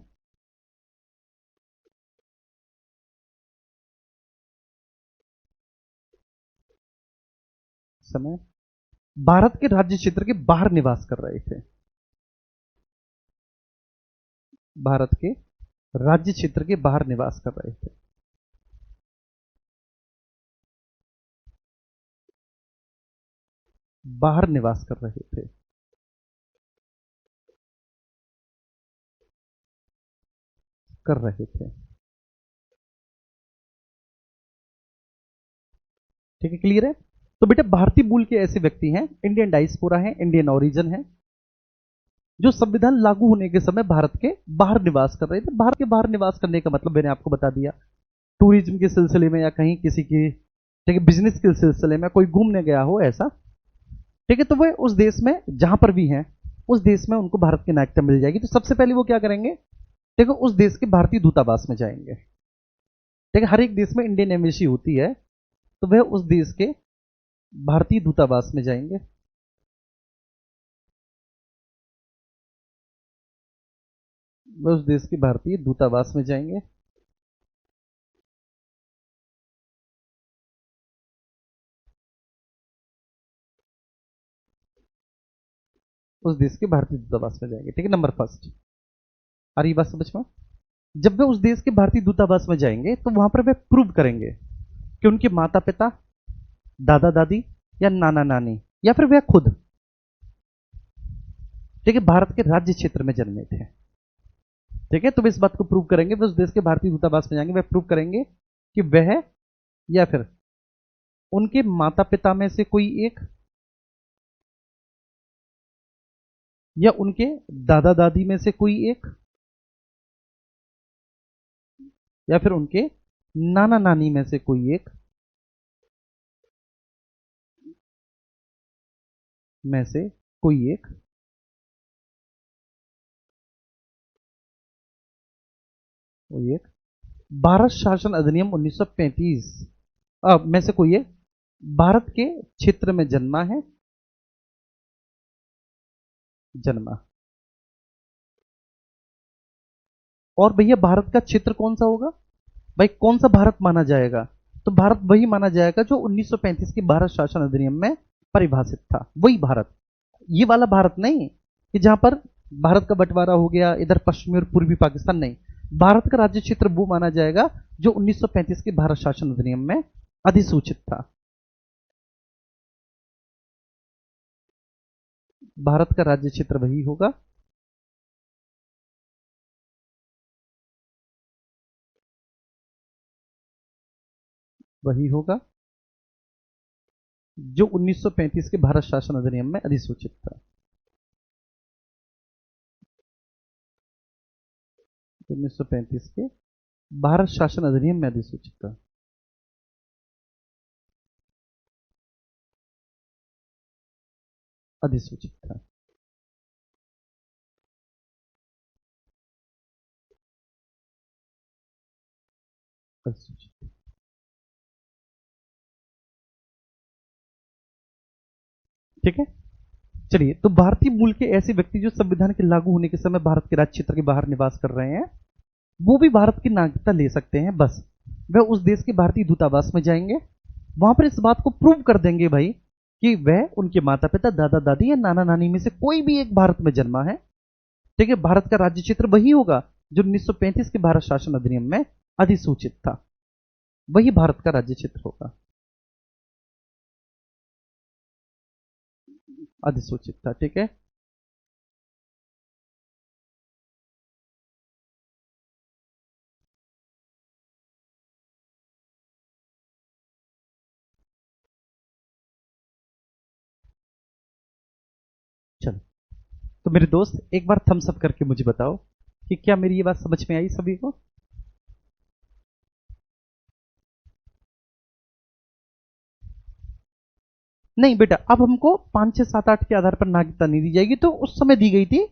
भारत के राज्य क्षेत्र के बाहर निवास कर रहे थे, भारत के राज्य क्षेत्र के बाहर निवास कर रहे थे। बाहर निवास कर रहे थे, कर रहे थे, ठीक है, क्लियर है। तो बेटा भारतीय मूल के ऐसे व्यक्ति हैं, इंडियन डायस्पोरा है, इंडियन ओरिजिन है, जो संविधान लागू होने के समय भारत के बाहर निवास कर रहे थे। भारत के बाहर निवास करने का मतलब मैंने आपको बता दिया, टूरिज्म के सिलसिले में या कहीं किसी की, ठीक है, बिजनेस के सिलसिले में कोई घूमने गया हो ऐसा, ठीक है, तो वह उस देश में जहां पर भी हैं उस देश में उनको भारत की नागरिकता मिल जाएगी। तो सबसे पहले वो क्या करेंगे, ठीक है, उस देश के भारतीय दूतावास में जाएंगे, ठीक है, हर एक देश में इंडियन एम्बेसी होती है, तो वह उस देश के भारतीय दूतावास में जाएंगे, वह उस देश के भारतीय दूतावास में जाएंगे, उस देश के भारतीय दूतावास में जाएंगे, ठीक है, नंबर फर्स्ट। आ रही बात समझ में? जब वे उस देश के भारतीय दूतावास में जाएंगे तो वहां पर वे प्रूव करेंगे कि उनके माता पिता, दादा दादी या नाना नानी या फिर वह खुद, ठीक है, भारत के राज्य क्षेत्र में जन्मे थे। ठीक है, तो वे इस बात को प्रूव करेंगे, वे उस देश के भारतीय दूतावास में जाएंगे, वह प्रूव करेंगे कि वह या फिर उनके माता पिता में से कोई एक या उनके दादा दादी में से कोई एक या फिर उनके नाना नानी में से कोई एक में से कोई एक कोई एक भारत शासन अधिनियम 1935 में से कोई एक भारत के क्षेत्र में जन्मा। और भैया भारत का क्षेत्र कौन सा होगा भाई, कौन सा भारत माना जाएगा? तो भारत वही माना जाएगा जो 1935 के भारत शासन अधिनियम में परिभाषित था, वही भारत। ये वाला भारत नहीं कि जहां पर भारत का बंटवारा हो गया इधर पश्चिमी और पूर्वी पाकिस्तान, नहीं। भारत का राज्य क्षेत्र वो माना जाएगा जो 1935 के भारत शासन अधिनियम में अधिसूचित था। भारत का राज्य क्षेत्र वही होगा जो 1935 के भारत शासन अधिनियम में अधिसूचित था। 1935 के भारत शासन अधिनियम में अधिसूचित था। अधिसूचित था। अधिसूचित। ठीक है, चलिए। तो भारतीय मूल के ऐसे व्यक्ति जो संविधान के लागू होने के समय भारत के राज्य क्षेत्र के बाहर निवास कर रहे हैं, वो भी भारत की नागरिकता ले सकते हैं। बस वह उस देश के भारतीय दूतावास में जाएंगे, वहां पर इस बात को प्रूव कर देंगे भाई कि वह उनके माता पिता, दादा दादी या नाना नानी में से कोई भी एक भारत में जन्मा है। ठीक है, भारत का राज्य क्षेत्र वही होगा जो 1935 के भारत शासन अधिनियम में अधिसूचित था, वही भारत का राज्य क्षेत्र होगा। अधिसूचित था। ठीक है, चलो। तो मेरे दोस्त एक बार थम्स अप करके मुझे बताओ कि क्या मेरी ये बात समझ में आई सभी को? नहीं बेटा, अब हमको 5 6 7 8 के आधार पर नागरिकता नहीं दी जाएगी, तो उस समय दी गई थी।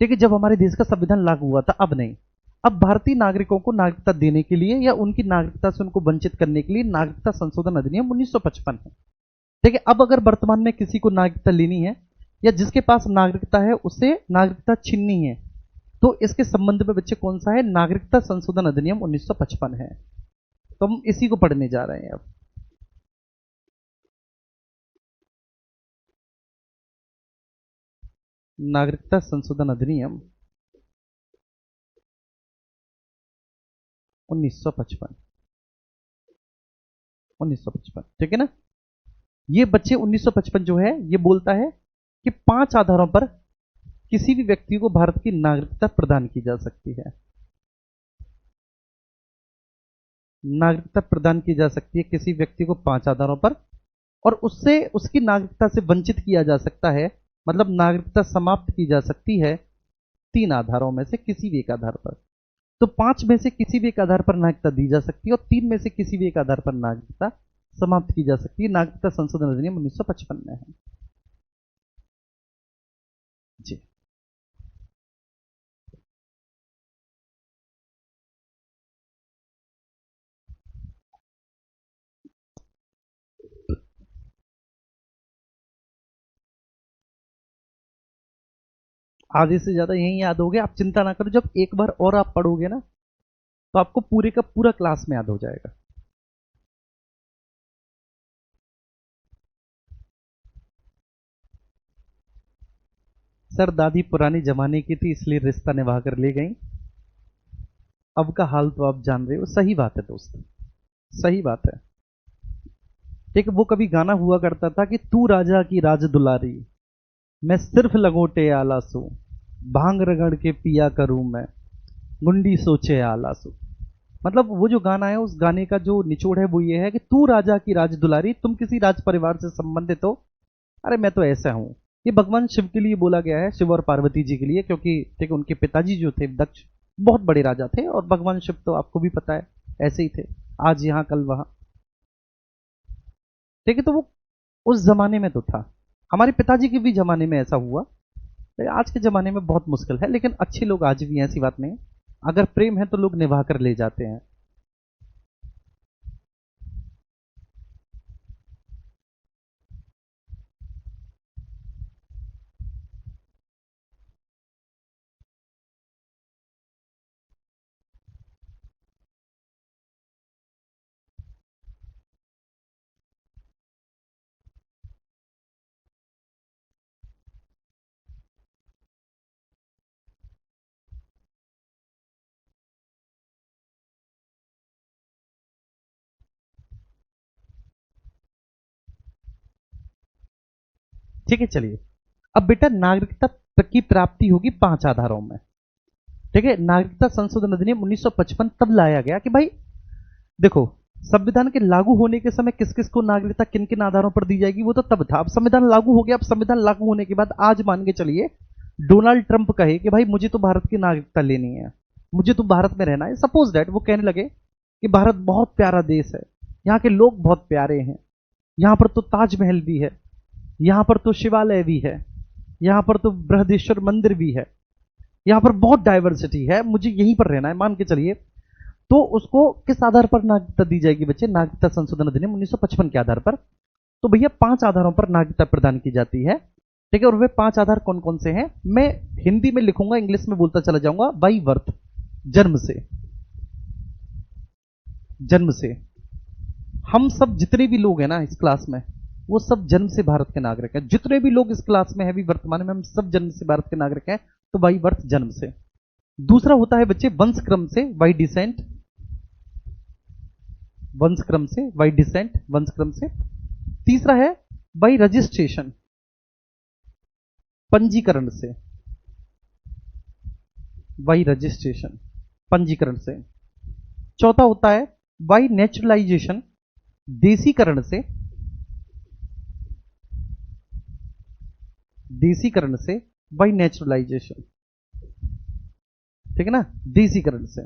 ठीक है, जब हमारे देश का संविधान लागू हुआ था, अब नहीं। अब भारतीय नागरिकों को नागरिकता देने के लिए या उनकी नागरिकता से उनको वंचित करने के लिए नागरिकता संशोधन अधिनियम 1955 है। ठीक है, अब अगर वर्तमान में किसी को नागरिकता लेनी है या जिसके पास नागरिकता है उसे नागरिकता छीननी है, तो इसके संबंध में बच्चे कौन सा है? नागरिकता संशोधन अधिनियम 1955 है। तो हम इसी को पढ़ने जा रहे हैं अब। नागरिकता संशोधन अधिनियम 1955। 1955, ठीक है ना? ये बच्चे 1955 जो है ये बोलता है कि 5 आधारों पर किसी भी व्यक्ति को भारत की नागरिकता प्रदान की जा सकती है। नागरिकता प्रदान की जा सकती है किसी व्यक्ति को 5 आधारों पर, और उससे उसकी नागरिकता से वंचित किया जा सकता है, मतलब नागरिकता समाप्त की जा सकती है 3 आधारों में से किसी भी एक आधार पर। तो 5 में से किसी भी एक आधार पर नागरिकता दी जा सकती है और 3 में से किसी भी एक आधार पर नागरिकता समाप्त की जा सकती है। नागरिकता संशोधन अधिनियम 1955 में है जी। आधे से ज्यादा यही याद हो गया, आप चिंता ना करो। जब एक बार और आप पढ़ोगे ना तो आपको पूरे का पूरा क्लास में याद हो जाएगा। सर दादी पुराने जमाने की थी इसलिए रिश्ता निभा कर ले गई, अब का हाल तो आप जान रहे हो। सही बात है दोस्त, सही बात है। एक वो कभी गाना हुआ करता था कि तू राजा की राज दुलारी, मैं सिर्फ लंगोटे आला सू, भांग रगड़ के पिया करूं मैं, गुंडी सोचे आला सू। मतलब वो जो गाना है उस गाने का जो निचोड़ है वो ये है कि तू राजा की राज दुलारी, तुम किसी राज परिवार से संबंधित हो, अरे मैं तो ऐसा हूं। ये भगवान शिव के लिए बोला गया है, शिव और पार्वती जी के लिए, क्योंकि ठीक है उनके पिताजी जो थे दक्ष, बहुत बड़े राजा थे, और भगवान शिव तो आपको भी पता है ऐसे ही थे, आज यहाँ कल वहां। ठीक है, तो वो उस जमाने में तो था, हमारे पिताजी के भी जमाने में ऐसा हुआ, लेकिन आज के जमाने में बहुत मुश्किल है, लेकिन अच्छे लोग आज भी हैं, ऐसी बात नहीं। अगर प्रेम है तो लोग निभा कर ले जाते हैं। ठीक है, चलिए। अब बेटा नागरिकता की प्राप्ति होगी 5 आधारों में। ठीक है, नागरिकता संशोधन अधिनियम 1955 तब लाया गया कि भाई देखो, संविधान के लागू होने के समय किस किस को नागरिकता किन किन आधारों पर दी जाएगी वो तो तब था। अब संविधान लागू हो गया, अब संविधान लागू होने के बाद आज मान के चलिए डोनाल्ड ट्रंप कहे कि भाई मुझे तो भारत की नागरिकता लेनी है, मुझे तो भारत में रहना है, सपोज दैट वो कहने लगे कि भारत बहुत प्यारा देश है, यहाँ के लोग बहुत प्यारे हैं, यहाँ पर तो ताजमहल भी है, यहाँ पर तो शिवालय भी है, यहाँ पर तो बृहदेश्वर मंदिर भी है, यहाँ पर बहुत डाइवर्सिटी है, मुझे यहीं पर रहना है, मान के चलिए। तो उसको किस आधार पर नागरिकता दी जाएगी बच्चे? नागरिकता संशोधन अधिनियम 1955 के आधार पर। तो भैया 5 आधारों पर नागरिकता प्रदान की जाती है। ठीक है, और वे 5 आधार कौन कौन से हैं मैं हिंदी में लिखूंगा, इंग्लिश में बोलता चला जाऊंगा। बाई बर्थ, जन्म से, जन्म से। हम सब जितने भी लोग हैं ना इस क्लास में, वो सब जन्म से भारत के नागरिक हैं। जितने भी लोग इस क्लास में हैं अभी वर्तमान में, हम सब जन्म से भारत के नागरिक हैं। तो बाई बर्थ, जन्म से। दूसरा होता है बच्चे वंश क्रम से, बाई डिसेंट, वंश क्रम से, बाई डिसेंट, वंश क्रम से। तीसरा है बाई रजिस्ट्रेशन, पंजीकरण से, बाई रजिस्ट्रेशन, पंजीकरण से। चौथा होता है बाई नेचुरलाइजेशन, देसीकरण से, देसीकरण से, बाई नेचुरलाइजेशन। ठीक है ना, देसीकरण से,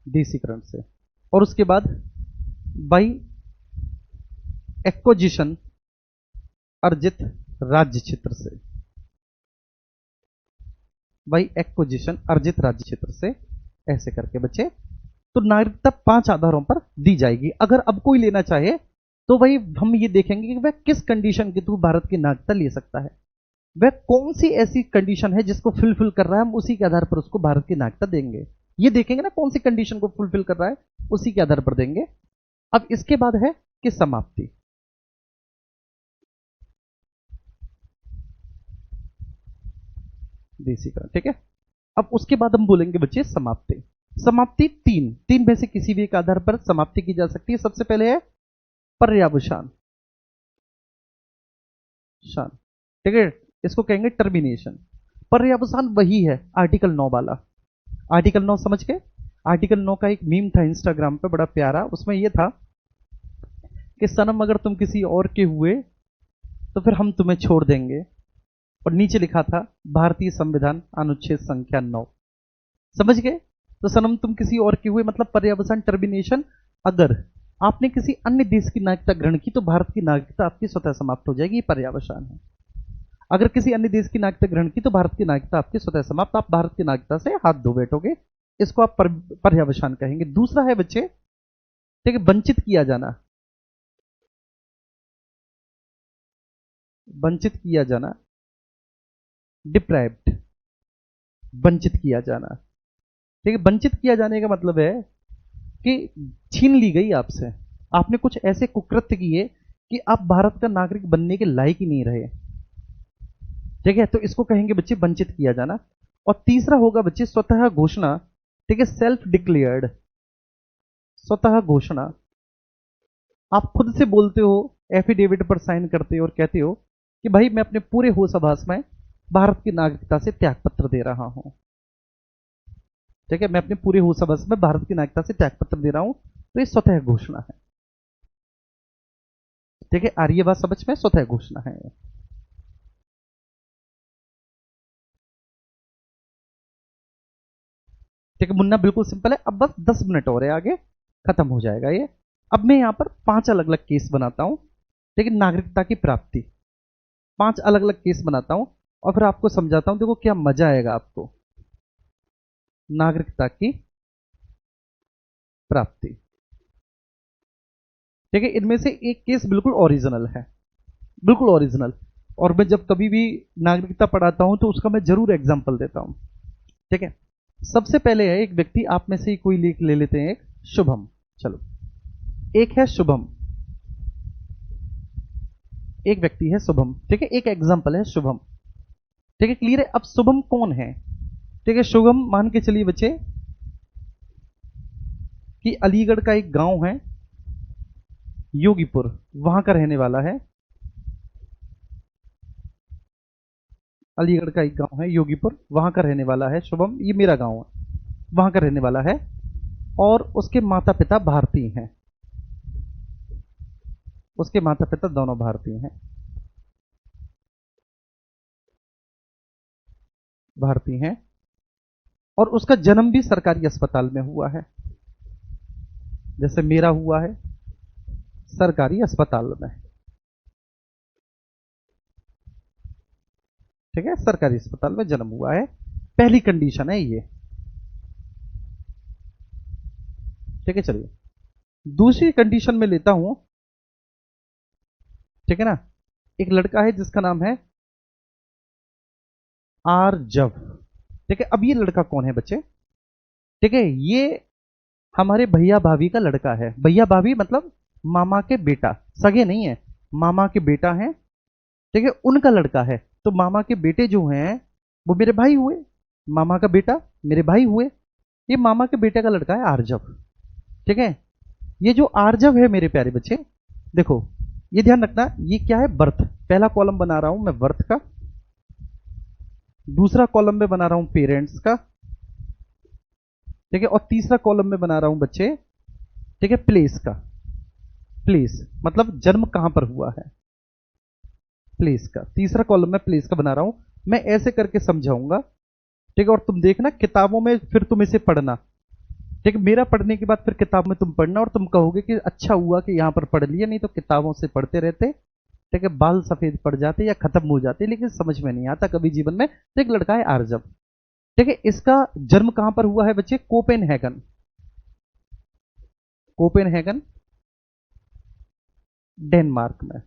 देसीकरण से। और उसके बाद बाई एक्विजिशन, अर्जित राज्य क्षेत्र से, बाई एक्विजिशन, अर्जित राज्य क्षेत्र से। ऐसे करके बच्चे, तो नागरिकता 5 आधारों पर दी जाएगी। अगर अब कोई लेना चाहे तो भाई हम ये देखेंगे कि वह किस कंडीशन के थ्रू भारत की नागरिकता ले सकता है, वह कौन सी ऐसी कंडीशन है जिसको फुलफिल कर रहा है, हम उसी के आधार पर उसको भारत की नागरिकता देंगे। ये देखेंगे ना कौन सी कंडीशन को फुलफिल कर रहा है, उसी के आधार पर देंगे। अब इसके बाद है कि समाप्ति, देसीकरण। ठीक है, अब उसके बाद हम बोलेंगे बच्चे समाप्ति। समाप्ति तीन तीन में से किसी भी एक आधार पर समाप्ति की जा सकती है। सबसे पहले है पर्यावसान, शान। ठीक है, इसको कहेंगे टर्मिनेशन। पर्यावसान वही है आर्टिकल 9 वाला। आर्टिकल 9 समझ के, आर्टिकल 9 का एक मीम था इंस्टाग्राम पे बड़ा प्यारा, उसमें यह था कि सनम अगर तुम किसी और के हुए तो फिर हम तुम्हें छोड़ देंगे, और नीचे लिखा था भारतीय संविधान अनुच्छेद संख्या 9। समझ गए? तो सनम तुम किसी और के हुए मतलब पर्यावसान, टर्मिनेशन। अगर आपने किसी अन्य देश की नागरिकता ग्रहण की तो भारत की नागरिकता आपकी स्वतः समाप्त हो जाएगी, ये पर्यावसान है। अगर किसी अन्य देश की नागरिकता ग्रहण की तो भारत की नागरिकता आपकी स्वतः समाप्त, आप भारत की नागरिकता से हाथ धो बैठोगे, इसको आप पर्यावसान कहेंगे। दूसरा है बच्चे, ठीक है, वंचित किया जाना, वंचित किया जाना, डिप्राइव्ड, वंचित किया जाना। ठीक है, वंचित किया जाने का मतलब है कि छीन ली गई आपसे, आपने कुछ ऐसे कुकृत्य किए कि आप भारत का नागरिक बनने के लायक ही नहीं रहे। ठीक है, तो इसको कहेंगे बच्चे वंचित किया जाना। और तीसरा होगा बच्चे स्वतः घोषणा। ठीक है, सेल्फ डिक्लेयर्ड, स्वतः घोषणा। आप खुद से बोलते हो, एफिडेविट पर साइन करते हो और कहते हो कि भाई मैं अपने पूरे होश आभास में भारत की नागरिकता से त्यागपत्र दे रहा हूं। ठीक है, मैं अपने पूरे होश आभास में भारत की नागरिकता से त्यागपत्र दे रहा हूं, तो ये स्वतः घोषणा है। ठीक है, आ रही है बात समझ में? स्वतः घोषणा है। ठीक है, मुन्ना बिल्कुल सिंपल है। अब बस 10 मिनट और है, आगे खत्म हो जाएगा ये। अब मैं यहां पर 5 अलग अलग केस बनाता हूं, ठीक है, नागरिकता की प्राप्ति। 5 अलग अलग केस बनाता हूं और फिर आपको समझाता हूं, देखो क्या मजा आएगा आपको। नागरिकता की प्राप्ति, ठीक है, इनमें से एक केस बिल्कुल ओरिजिनल है, बिल्कुल ओरिजिनल। और मैं जब कभी भी नागरिकता पढ़ाता हूं तो उसका मैं जरूर एग्जाम्पल देता हूं, ठीक है। सबसे पहले है एक व्यक्ति, आप में से ही कोई ले लेते हैं, एक शुभम। चलो, एक है शुभम, एक व्यक्ति है शुभम, ठीक है, एक एग्जाम्पल है शुभम, ठीक है, क्लियर है। अब शुभम कौन है, ठीक है, शुभम मान के चलिए बच्चे कि अलीगढ़ का एक गांव है योगीपुर, वहां का रहने वाला है। अलीगढ़ का एक गांव है योगीपुर, वहां का रहने वाला है शुभम, ये मेरा गांव है, वहां का रहने वाला है। और उसके माता पिता भारतीय हैं, उसके माता पिता दोनों भारतीय हैं, भारतीय हैं। और उसका जन्म भी सरकारी अस्पताल में हुआ है, जैसे मेरा हुआ है सरकारी अस्पताल में, ठीक है, सरकारी अस्पताल में जन्म हुआ है। पहली कंडीशन है ये, ठीक है। चलिए दूसरी कंडीशन में लेता हूं, ठीक है ना। एक लड़का है जिसका नाम है आरजव, ठीक है। अब ये लड़का कौन है बच्चे, ठीक है, ये हमारे भैया भाभी का लड़का है। भैया भाभी मतलब मामा के बेटा, सगे नहीं है, मामा के बेटा है, ठीक है, उनका लड़का है। तो मामा के बेटे जो हैं वो मेरे भाई हुए, मामा का बेटा मेरे भाई हुए। ये मामा के बेटे का लड़का है आरजव, ठीक है। ये जो आरजव है मेरे प्यारे बच्चे, देखो ये ध्यान रखना, ये क्या है, बर्थ। पहला कॉलम बना रहा हूं मैं बर्थ का, दूसरा कॉलम में बना रहा हूं पेरेंट्स का, ठीक है, और तीसरा कॉलम में बना रहा हूं बच्चे, ठीक है, प्लेस का। प्लेस मतलब जन्म कहां पर हुआ है, प्लेस का। तीसरा कॉलम में प्लेस का बना रहा हूं, मैं ऐसे करके समझाऊंगा, ठीक है। और तुम देखना किताबों में, फिर तुम इसे पढ़ना, ठीक है, मेरा पढ़ने के बाद फिर किताब में तुम पढ़ना और तुम कहोगे कि अच्छा हुआ कि यहां पर पढ़ लिया, नहीं तो किताबों से पढ़ते रहते, ठीक है, बाल सफेद पड़ जाते या खत्म हो जाते, लेकिन समझ में नहीं आता कभी जीवन में। तो एक लड़का है आरजव, ठीक है, इसका जन्म कहां पर हुआ है बच्चे, कोपेनहेगन, कोपेनहेगन डेनमार्क में,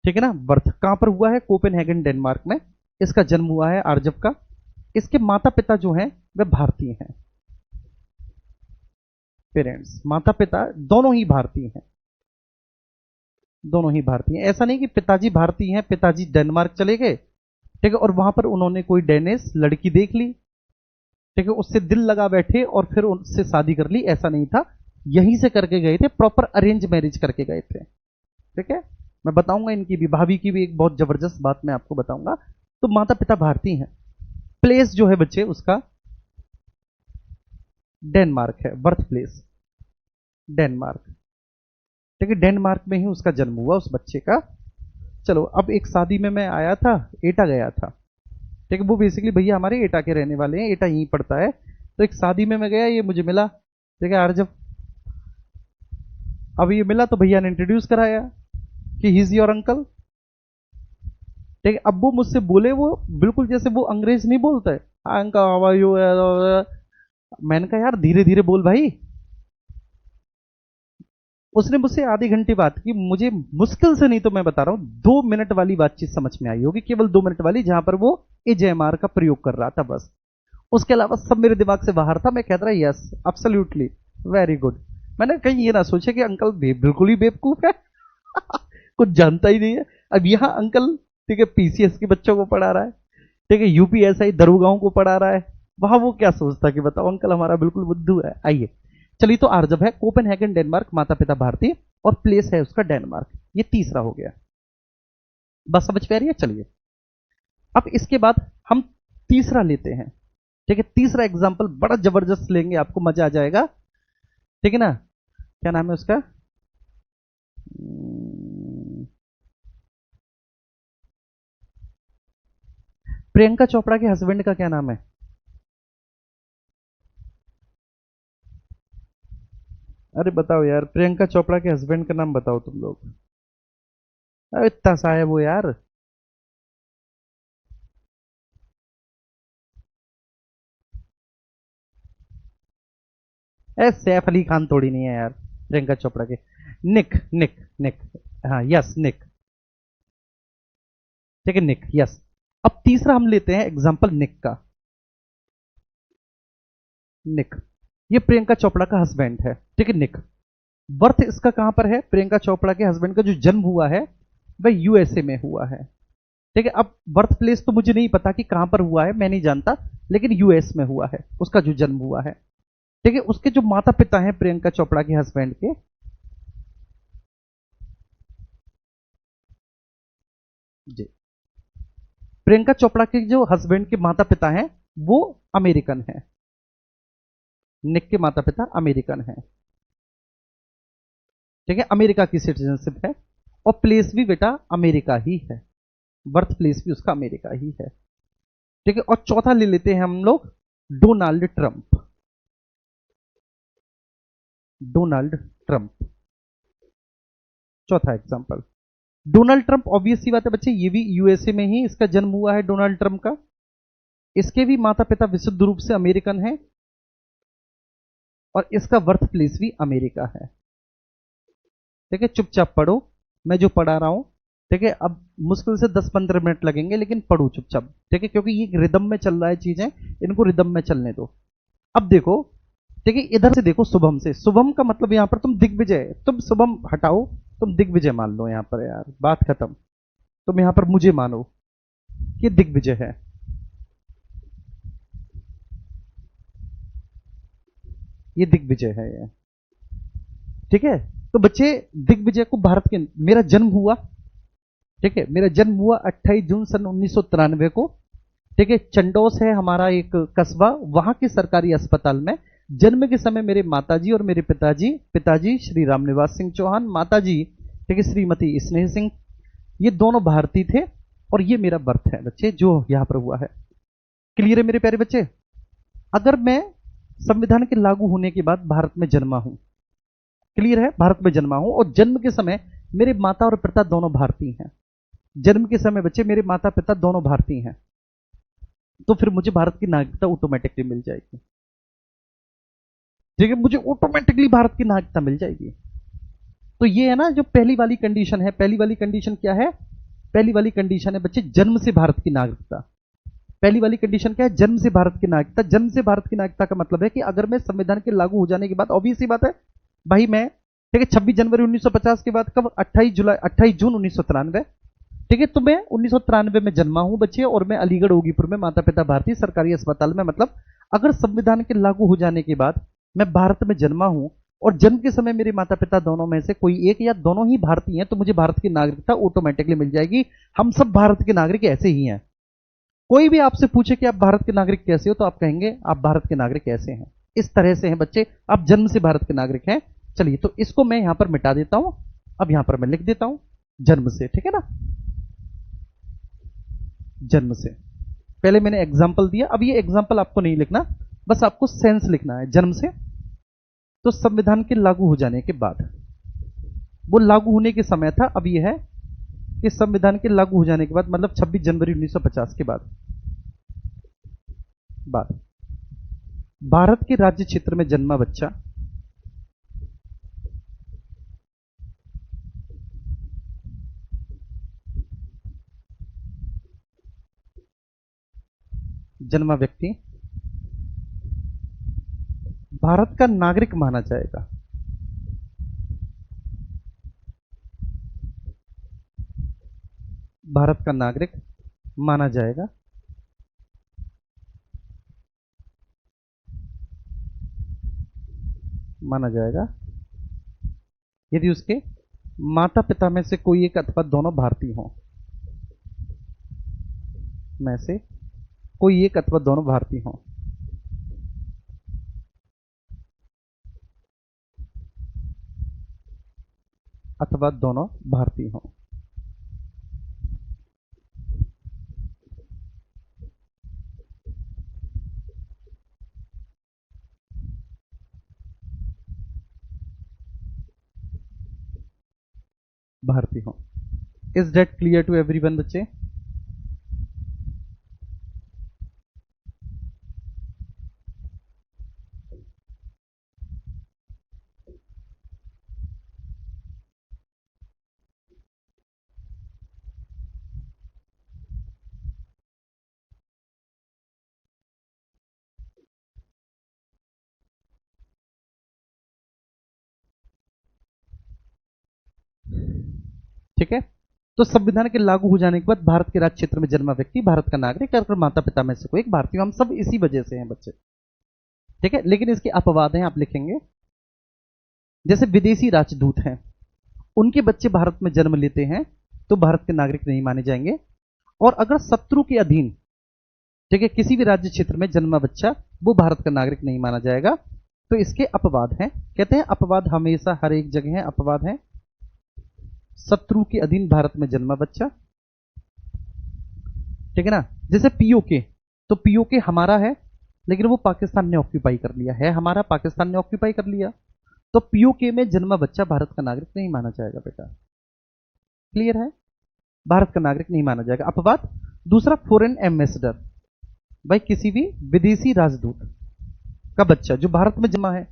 ठीक है ना। बर्थ कहां पर हुआ है, कोपेनहेगन डेनमार्क में इसका जन्म हुआ है आरजव का। इसके माता पिता जो हैं वे भारतीय हैं, पेरेंट्स माता पिता दोनों ही भारतीय हैं, दोनों ही भारतीय हैं। ऐसा नहीं कि पिताजी भारतीय हैं, पिताजी डेनमार्क चले गए, ठीक है, और वहां पर उन्होंने कोई डेनिश लड़की देख ली, ठीक है, उससे दिल लगा बैठे और फिर उससे शादी कर ली, ऐसा नहीं था। यहीं से करके गए थे, प्रॉपर अरेंज मैरिज करके गए थे, ठीक है। मैं बताऊंगा इनकी भी, भाभी की भी एक बहुत जबरदस्त बात मैं आपको बताऊंगा। तो माता पिता भारतीय हैं, प्लेस जो है बच्चे उसका डेनमार्क है, बर्थ प्लेस डेनमार्क, ठीक है, डेनमार्क में ही उसका जन्म हुआ उस बच्चे का। चलो अब एक शादी में मैं आया था, एटा गया था, ठीक है, वो बेसिकली भैया हमारे एटा के रहने वाले हैं, एटा यहीं पड़ता है। तो एक शादी में मैं गया, ये मुझे मिला, ठीक है, आरजब। अब ये मिला तो भैया ने इंट्रोड्यूस कराया कि ही इज योर अंकल, ठीक है। अब वो मुझसे बोले, वो बिल्कुल जैसे वो अंग्रेज नहीं बोलता है, अंकल हाउ आर यू। मैंने कहा यार धीरे धीरे बोल भाई। उसने मुझसे आधे घंटे बात की, मुझे मुश्किल से नहीं तो मैं बता रहा हूं 2 मिनट वाली बातचीत समझ में आई होगी, केवल 2 मिनट वाली, जहां पर वो एजेएमआर का प्रयोग कर रहा था बस। उसके अलावा सब मेरे दिमाग से बाहर था। मैं कहता रहा यस एब्सोल्युटली वेरी गुड। मैंने कहीं ये ना सोचे कि अंकल बिल्कुल ही बेवकूफ है कुछ जानता ही नहीं है। अब यहाँ अंकल, ठीक है, पीसीएस के बच्चों को पढ़ा रहा है, ठीक है, यूपीएसआई दरोगाओं को पढ़ा रहा है, वहां वो क्या सोचता कि बताओ अंकल हमारा बिल्कुल बुद्धू है। आइए चलिए, तो आर्जव है, कोपेनहेगन डेनमार्क, माता पिता भारतीय, और प्लेस है उसका डेनमार्क। ये तीसरा हो गया, बस समझ पा रही है। चलिए अब इसके बाद हम तीसरा लेते हैं, ठीक है, तीसरा एग्जाम्पल बड़ा जबरदस्त लेंगे, आपको मजा आ जाएगा, ठीक है ना। क्या नाम है उसका, प्रियंका चोपड़ा के हस्बैंड का क्या नाम है, अरे बताओ यार, प्रियंका चोपड़ा के हस्बैंड का नाम बताओ तुम लोग। अरे इतना सा है वो यार। ए सैफ अली खान थोड़ी नहीं है यार प्रियंका चोपड़ा के। निक निक निक। हाँ यस निक। ठीक है निक यस। अब तीसरा हम लेते हैं एग्जांपल निक का। निक, ये प्रियंका चोपड़ा का हस्बैंड है, ठीक है निक। बर्थ इसका कहां पर है, प्रियंका चोपड़ा के हस्बैंड का जो जन्म हुआ है वह यूएसए में हुआ है। ठीक है, अब बर्थ प्लेस तो मुझे नहीं पता कि कहां पर हुआ है, मैं नहीं जानता, लेकिन यूएस में हुआ है उसका जो जन्म हुआ है। ठीक है, उसके जो माता पिता हैं प्रियंका चोपड़ा के हस्बैंड के। जी, प्रियंका चोपड़ा के जो हस्बैंड के माता पिता हैं वो अमेरिकन हैं। निक के माता पिता अमेरिकन हैं। ठीक है, अमेरिका की सिटीजनशिप है। और प्लेस भी बेटा अमेरिका ही है, बर्थ प्लेस भी उसका अमेरिका ही है। ठीक है, और चौथा ले लेते हैं हम लोग डोनाल्ड ट्रंप। डोनाल्ड ट्रंप चौथा एग्जांपल। डोनाल्ड ट्रंप ऑब्वियस सी बात है बच्चे, ये भी यूएसए में ही इसका जन्म हुआ है डोनाल्ड ट्रंप का। इसके भी माता पिता विशुद्ध रूप से अमेरिकन हैं और इसका बर्थ प्लेस भी अमेरिका है। ठीक है, चुपचाप पढ़ो, मैं जो पढ़ा रहा हूं। ठीक है, अब मुश्किल से 10-15 मिनट लगेंगे, लेकिन पढ़ो चुपचाप। ठीक है, क्योंकि ये रिदम में चल रहा है चीजें, इनको रिदम में चलने दो। अब देखो, ठीक है, इधर से देखो शुभम से। शुभम का मतलब यहां पर तुम दिग्विजय, तुम शुभम हटाओ, तुम दिग्विजय मान लो यहां पर यार, बात खत्म। तुम यहां पर मुझे मानो कि दिग्विजय है। ये दिग्विजय है ये। ठीक है, तो बच्चे दिग्विजय को भारत के, मेरा जन्म हुआ, ठीक है, मेरा जन्म हुआ 28 जून सन 1993 को। ठीक है, चंडोस है हमारा एक कस्बा, वहां के सरकारी अस्पताल में जन्म के समय मेरे माताजी और मेरे पिताजी, पिताजी श्री रामनिवास सिंह चौहान, माताजी ठीक है श्रीमती स्नेह सिंह, ये दोनों भारतीय थे। और ये मेरा बर्थ है बच्चे जो यहां पर हुआ है। क्लियर है मेरे प्यारे बच्चे। अगर मैं संविधान के लागू होने के बाद भारत में जन्मा हूं, क्लियर है, भारत में जन्मा हूं और जन्म के समय मेरे माता और पिता दोनों भारतीय हैं, जन्म के समय बच्चे मेरे माता पिता दोनों भारतीय हैं, तो फिर मुझे भारत की नागरिकता ऑटोमेटिकली मिल जाएगी। ठीक है, मुझे ऑटोमेटिकली भारत की नागरिकता मिल जाएगी। तो ये है ना जो पहली वाली कंडीशन है, पहली वाली कंडीशन क्या है, पहली वाली कंडीशन है बच्चे जन्म से भारत की नागरिकता। पहली वाली कंडीशन क्या है, जन्म से भारत की नागरिकता। जन्म से भारत की नागरिकता का मतलब है कि अगर मैं संविधान के लागू हो जाने के बाद, ऑब्वियस सी बात है भाई, मैं ठीक है 26 जनवरी 1950 के बाद कब, 28 जून 1993। ठीक है, तो मैं 1993 में जन्मा हूं बच्चे, और मैं अलीगढ़ ओगीपुर में माता पिता भारतीय सरकारी अस्पताल में, मतलब अगर संविधान के लागू हो जाने के बाद मैं भारत में जन्मा हूं और जन्म के समय मेरे माता पिता दोनों में से कोई एक या दोनों ही भारतीय हैं, तो मुझे भारत की नागरिकता ऑटोमेटिकली मिल जाएगी। हम सब भारत के नागरिक ऐसे ही हैं। कोई भी आपसे पूछे कि आप भारत के नागरिक कैसे हो, तो आप कहेंगे आप भारत के नागरिक कैसे हैं, इस तरह से हैं बच्चे, आप जन्म से भारत के नागरिक हैं। चलिए, तो इसको मैं यहां पर मिटा देता हूं, अब यहां पर मैं लिख देता हूं जन्म से, ठीक है ना, जन्म से। पहले मैंने एग्जाम्पल दिया, अब ये एग्जाम्पल आपको नहीं लिखना, बस आपको सेंस लिखना है जन्म से। तो संविधान के लागू हो जाने के बाद, वो लागू होने के समय था, अब यह है कि संविधान के लागू हो जाने के बाद, मतलब 26 जनवरी 1950 के बाद भारत के राज्य क्षेत्र में जन्मा बच्चा जन्मा व्यक्ति भारत का नागरिक माना जाएगा। भारत का नागरिक माना जाएगा माना जाएगा यदि उसके माता पिता में से कोई एक अथवा दोनों भारतीय हों, में से कोई एक अथवा दोनों भारतीय हों। अथवा दोनों भारतीय हों। भारतीय हो। Is that clear to everyone बच्चे? ठीक है, तो संविधान के लागू हो जाने के बाद भारत के राज्य क्षेत्र में जन्मा व्यक्ति भारत का नागरिक और माता पिता में से कोई एक भारतीय। हम सब इसी वजह से हैं बच्चे। ठीक है, लेकिन इसके अपवाद हैं, आप लिखेंगे। जैसे विदेशी राजदूत हैं, उनके बच्चे भारत में जन्म लेते हैं तो भारत के नागरिक नहीं माने जाएंगे। और अगर शत्रु के अधीन, ठीक है, किसी भी राज्य क्षेत्र में जन्मा बच्चा, वो भारत का नागरिक नहीं माना जाएगा। तो इसके अपवाद हैं। कहते हैं अपवाद हमेशा हर एक जगह है, अपवाद है। शत्रु के अधीन भारत में जन्मा बच्चा, ठीक है ना। जैसे पीओके, तो पीओके हमारा है लेकिन वो पाकिस्तान ने ऑक्यूपाई कर लिया है, हमारा पाकिस्तान ने ऑक्यूपाई कर लिया, तो पीओके में जन्मा बच्चा भारत का नागरिक नहीं माना जाएगा बेटा। क्लियर है? भारत का नागरिक नहीं माना जाएगा। अपवाद दूसरा, फॉरेन एम्बेसडर, भाई किसी भी विदेशी राजदूत का बच्चा जो भारत में जन्मा है,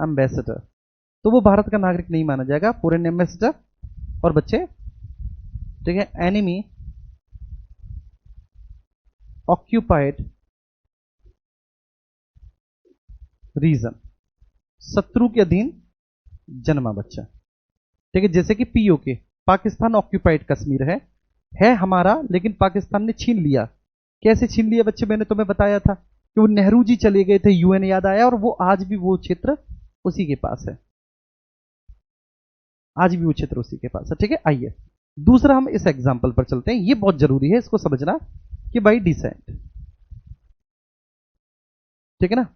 एम्बेसडर, तो वो भारत का नागरिक नहीं माना जाएगा। फॉरेन एम्बेसडर और बच्चे, ठीक है, एनिमी ऑक्यूपाइड रीजन, शत्रु के अधीन जन्मा बच्चा, ठीक है। जैसे कि पीओके, पाकिस्तान ऑक्यूपाइड कश्मीर है हमारा, लेकिन पाकिस्तान ने छीन लिया। कैसे छीन लिया बच्चे? मैंने तुम्हें बताया था कि वो नेहरू जी चले गए थे, यूएन याद आया, और वो आज भी वो क्षेत्र उसी के पास है, आज भी वो क्षेत्र उसी के पास है। ठीक है, आइए दूसरा हम इस एग्जाम्पल पर चलते हैं। ये बहुत जरूरी है इसको समझना कि बाई डिसेंट, ठीक है ना,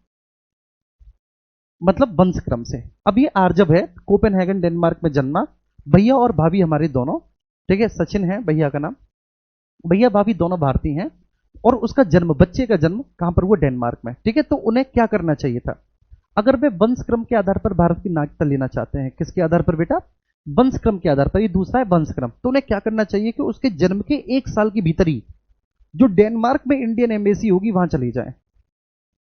मतलब वंशक्रम से। अब ये आर्जव है, कोपेनहेगन डेनमार्क में जन्मा, भैया और भाभी हमारे दोनों, ठीक है, सचिन है भैया का नाम, भैया भाभी दोनों भारतीय हैं, और उसका जन्म, बच्चे का जन्म कहां पर? वो डेनमार्क में। ठीक है, तो उन्हें क्या करना चाहिए था? अगर वे वंशक्रम के आधार पर भारत की नागरिकता लेना चाहते हैं, किसके आधार पर बेटा? वंशक्रम के आधार पर। ये दूसरा है वंशक्रम। तो उन्हें क्या करना चाहिए कि उसके जन्म के 1 साल के भीतर ही जो डेनमार्क में इंडियन एम्बेसी होगी वहां चले जाए,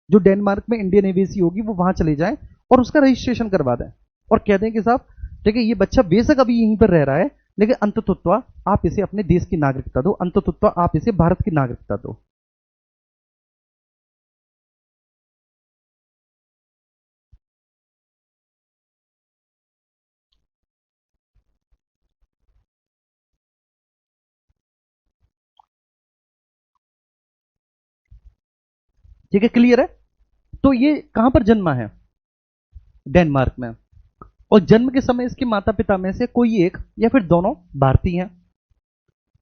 जो डेनमार्क में इंडियन एम्बेसी होगी वो वहां चले जाए और उसका रजिस्ट्रेशन करवा दें, और कह दें कि साहब, ठीक है, ये बच्चा बेशक अभी यहीं पर रह रहा है, लेकिन अंततत्वा आप इसे अपने देश की नागरिकता दो, अंततत्वा आप इसे भारत की नागरिकता दो। ठीक है, क्लियर है? तो ये कहां पर जन्मा है? डेनमार्क में। और जन्म के समय इसके माता पिता में से कोई एक या फिर दोनों भारतीय हैं।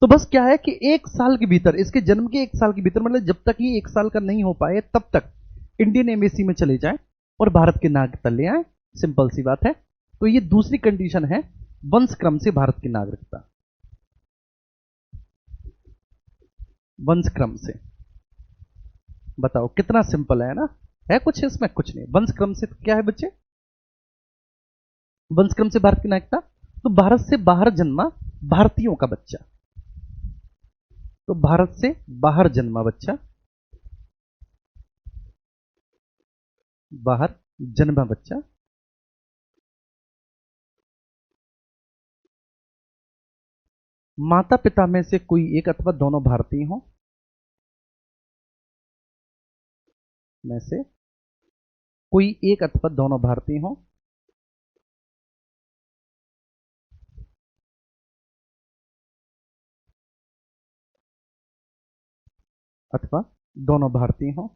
तो बस क्या है कि 1 साल के भीतर, इसके जन्म के 1 साल के भीतर, मतलब जब तक ये 1 साल का नहीं हो पाए तब तक इंडियन एम्बेसी में चले जाएं और भारत की नागरिकता ले आए। सिंपल सी बात है। तो ये दूसरी कंडीशन है वंशक्रम से भारत की नागरिकता, वंशक्रम से। बताओ कितना सिंपल है ना? है कुछ इसमें? कुछ नहीं। वंशक्रम से क्या है बच्चे? वंशक्रम से भारत की नागरिकता। तो भारत से बाहर जन्मा भारतीयों का बच्चा, तो भारत से बाहर जन्मा बच्चा, बाहर जन्मा बच्चा, माता पिता में से कोई एक अथवा दोनों भारतीय हो, में से कोई एक अथवा दोनों भारतीय हो, अथवा दोनों भारतीय हो,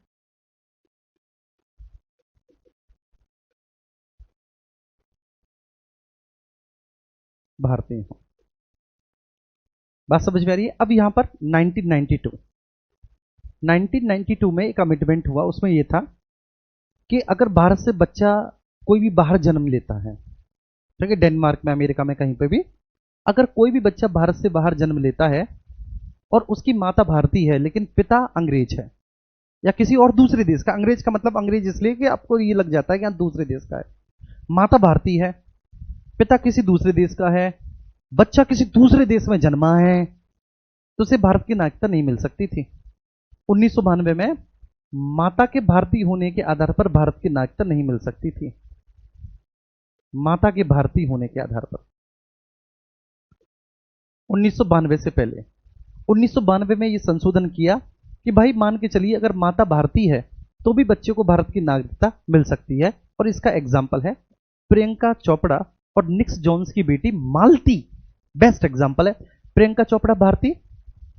भारतीय हो। बात समझ में आ रही है? अब यहां पर 1992 में एक अमेंडमेंट हुआ, उसमें यह था कि अगर भारत से बच्चा कोई भी बाहर जन्म लेता है, ठीक है, डेनमार्क में, अमेरिका में, कहीं पे भी, अगर कोई भी बच्चा भारत से बाहर जन्म लेता है और उसकी माता भारतीय है लेकिन पिता अंग्रेज है या किसी और दूसरे देश का, अंग्रेज का मतलब अंग्रेज इसलिए कि आपको ये लग जाता है कि दूसरे देश का है, माता भारतीय है, पिता किसी दूसरे देश का है, बच्चा किसी दूसरे देश में जन्मा है तो उसे भारत की नागरिकता नहीं मिल सकती थी। 1992 में माता के भारतीय होने के आधार पर भारत की नागरिकता नहीं मिल सकती थी। माता के भारतीय होने के आधार पर 1992 से पहले 1992 में यह संशोधन किया कि भाई मान के चलिए अगर माता भारतीय है तो भी बच्चे को भारत की नागरिकता मिल सकती है। और इसका एग्जाम्पल है प्रियंका चोपड़ा और निक्स जोन्स की बेटी मालती। बेस्ट एग्जाम्पल है। प्रियंका चोपड़ा भारतीय,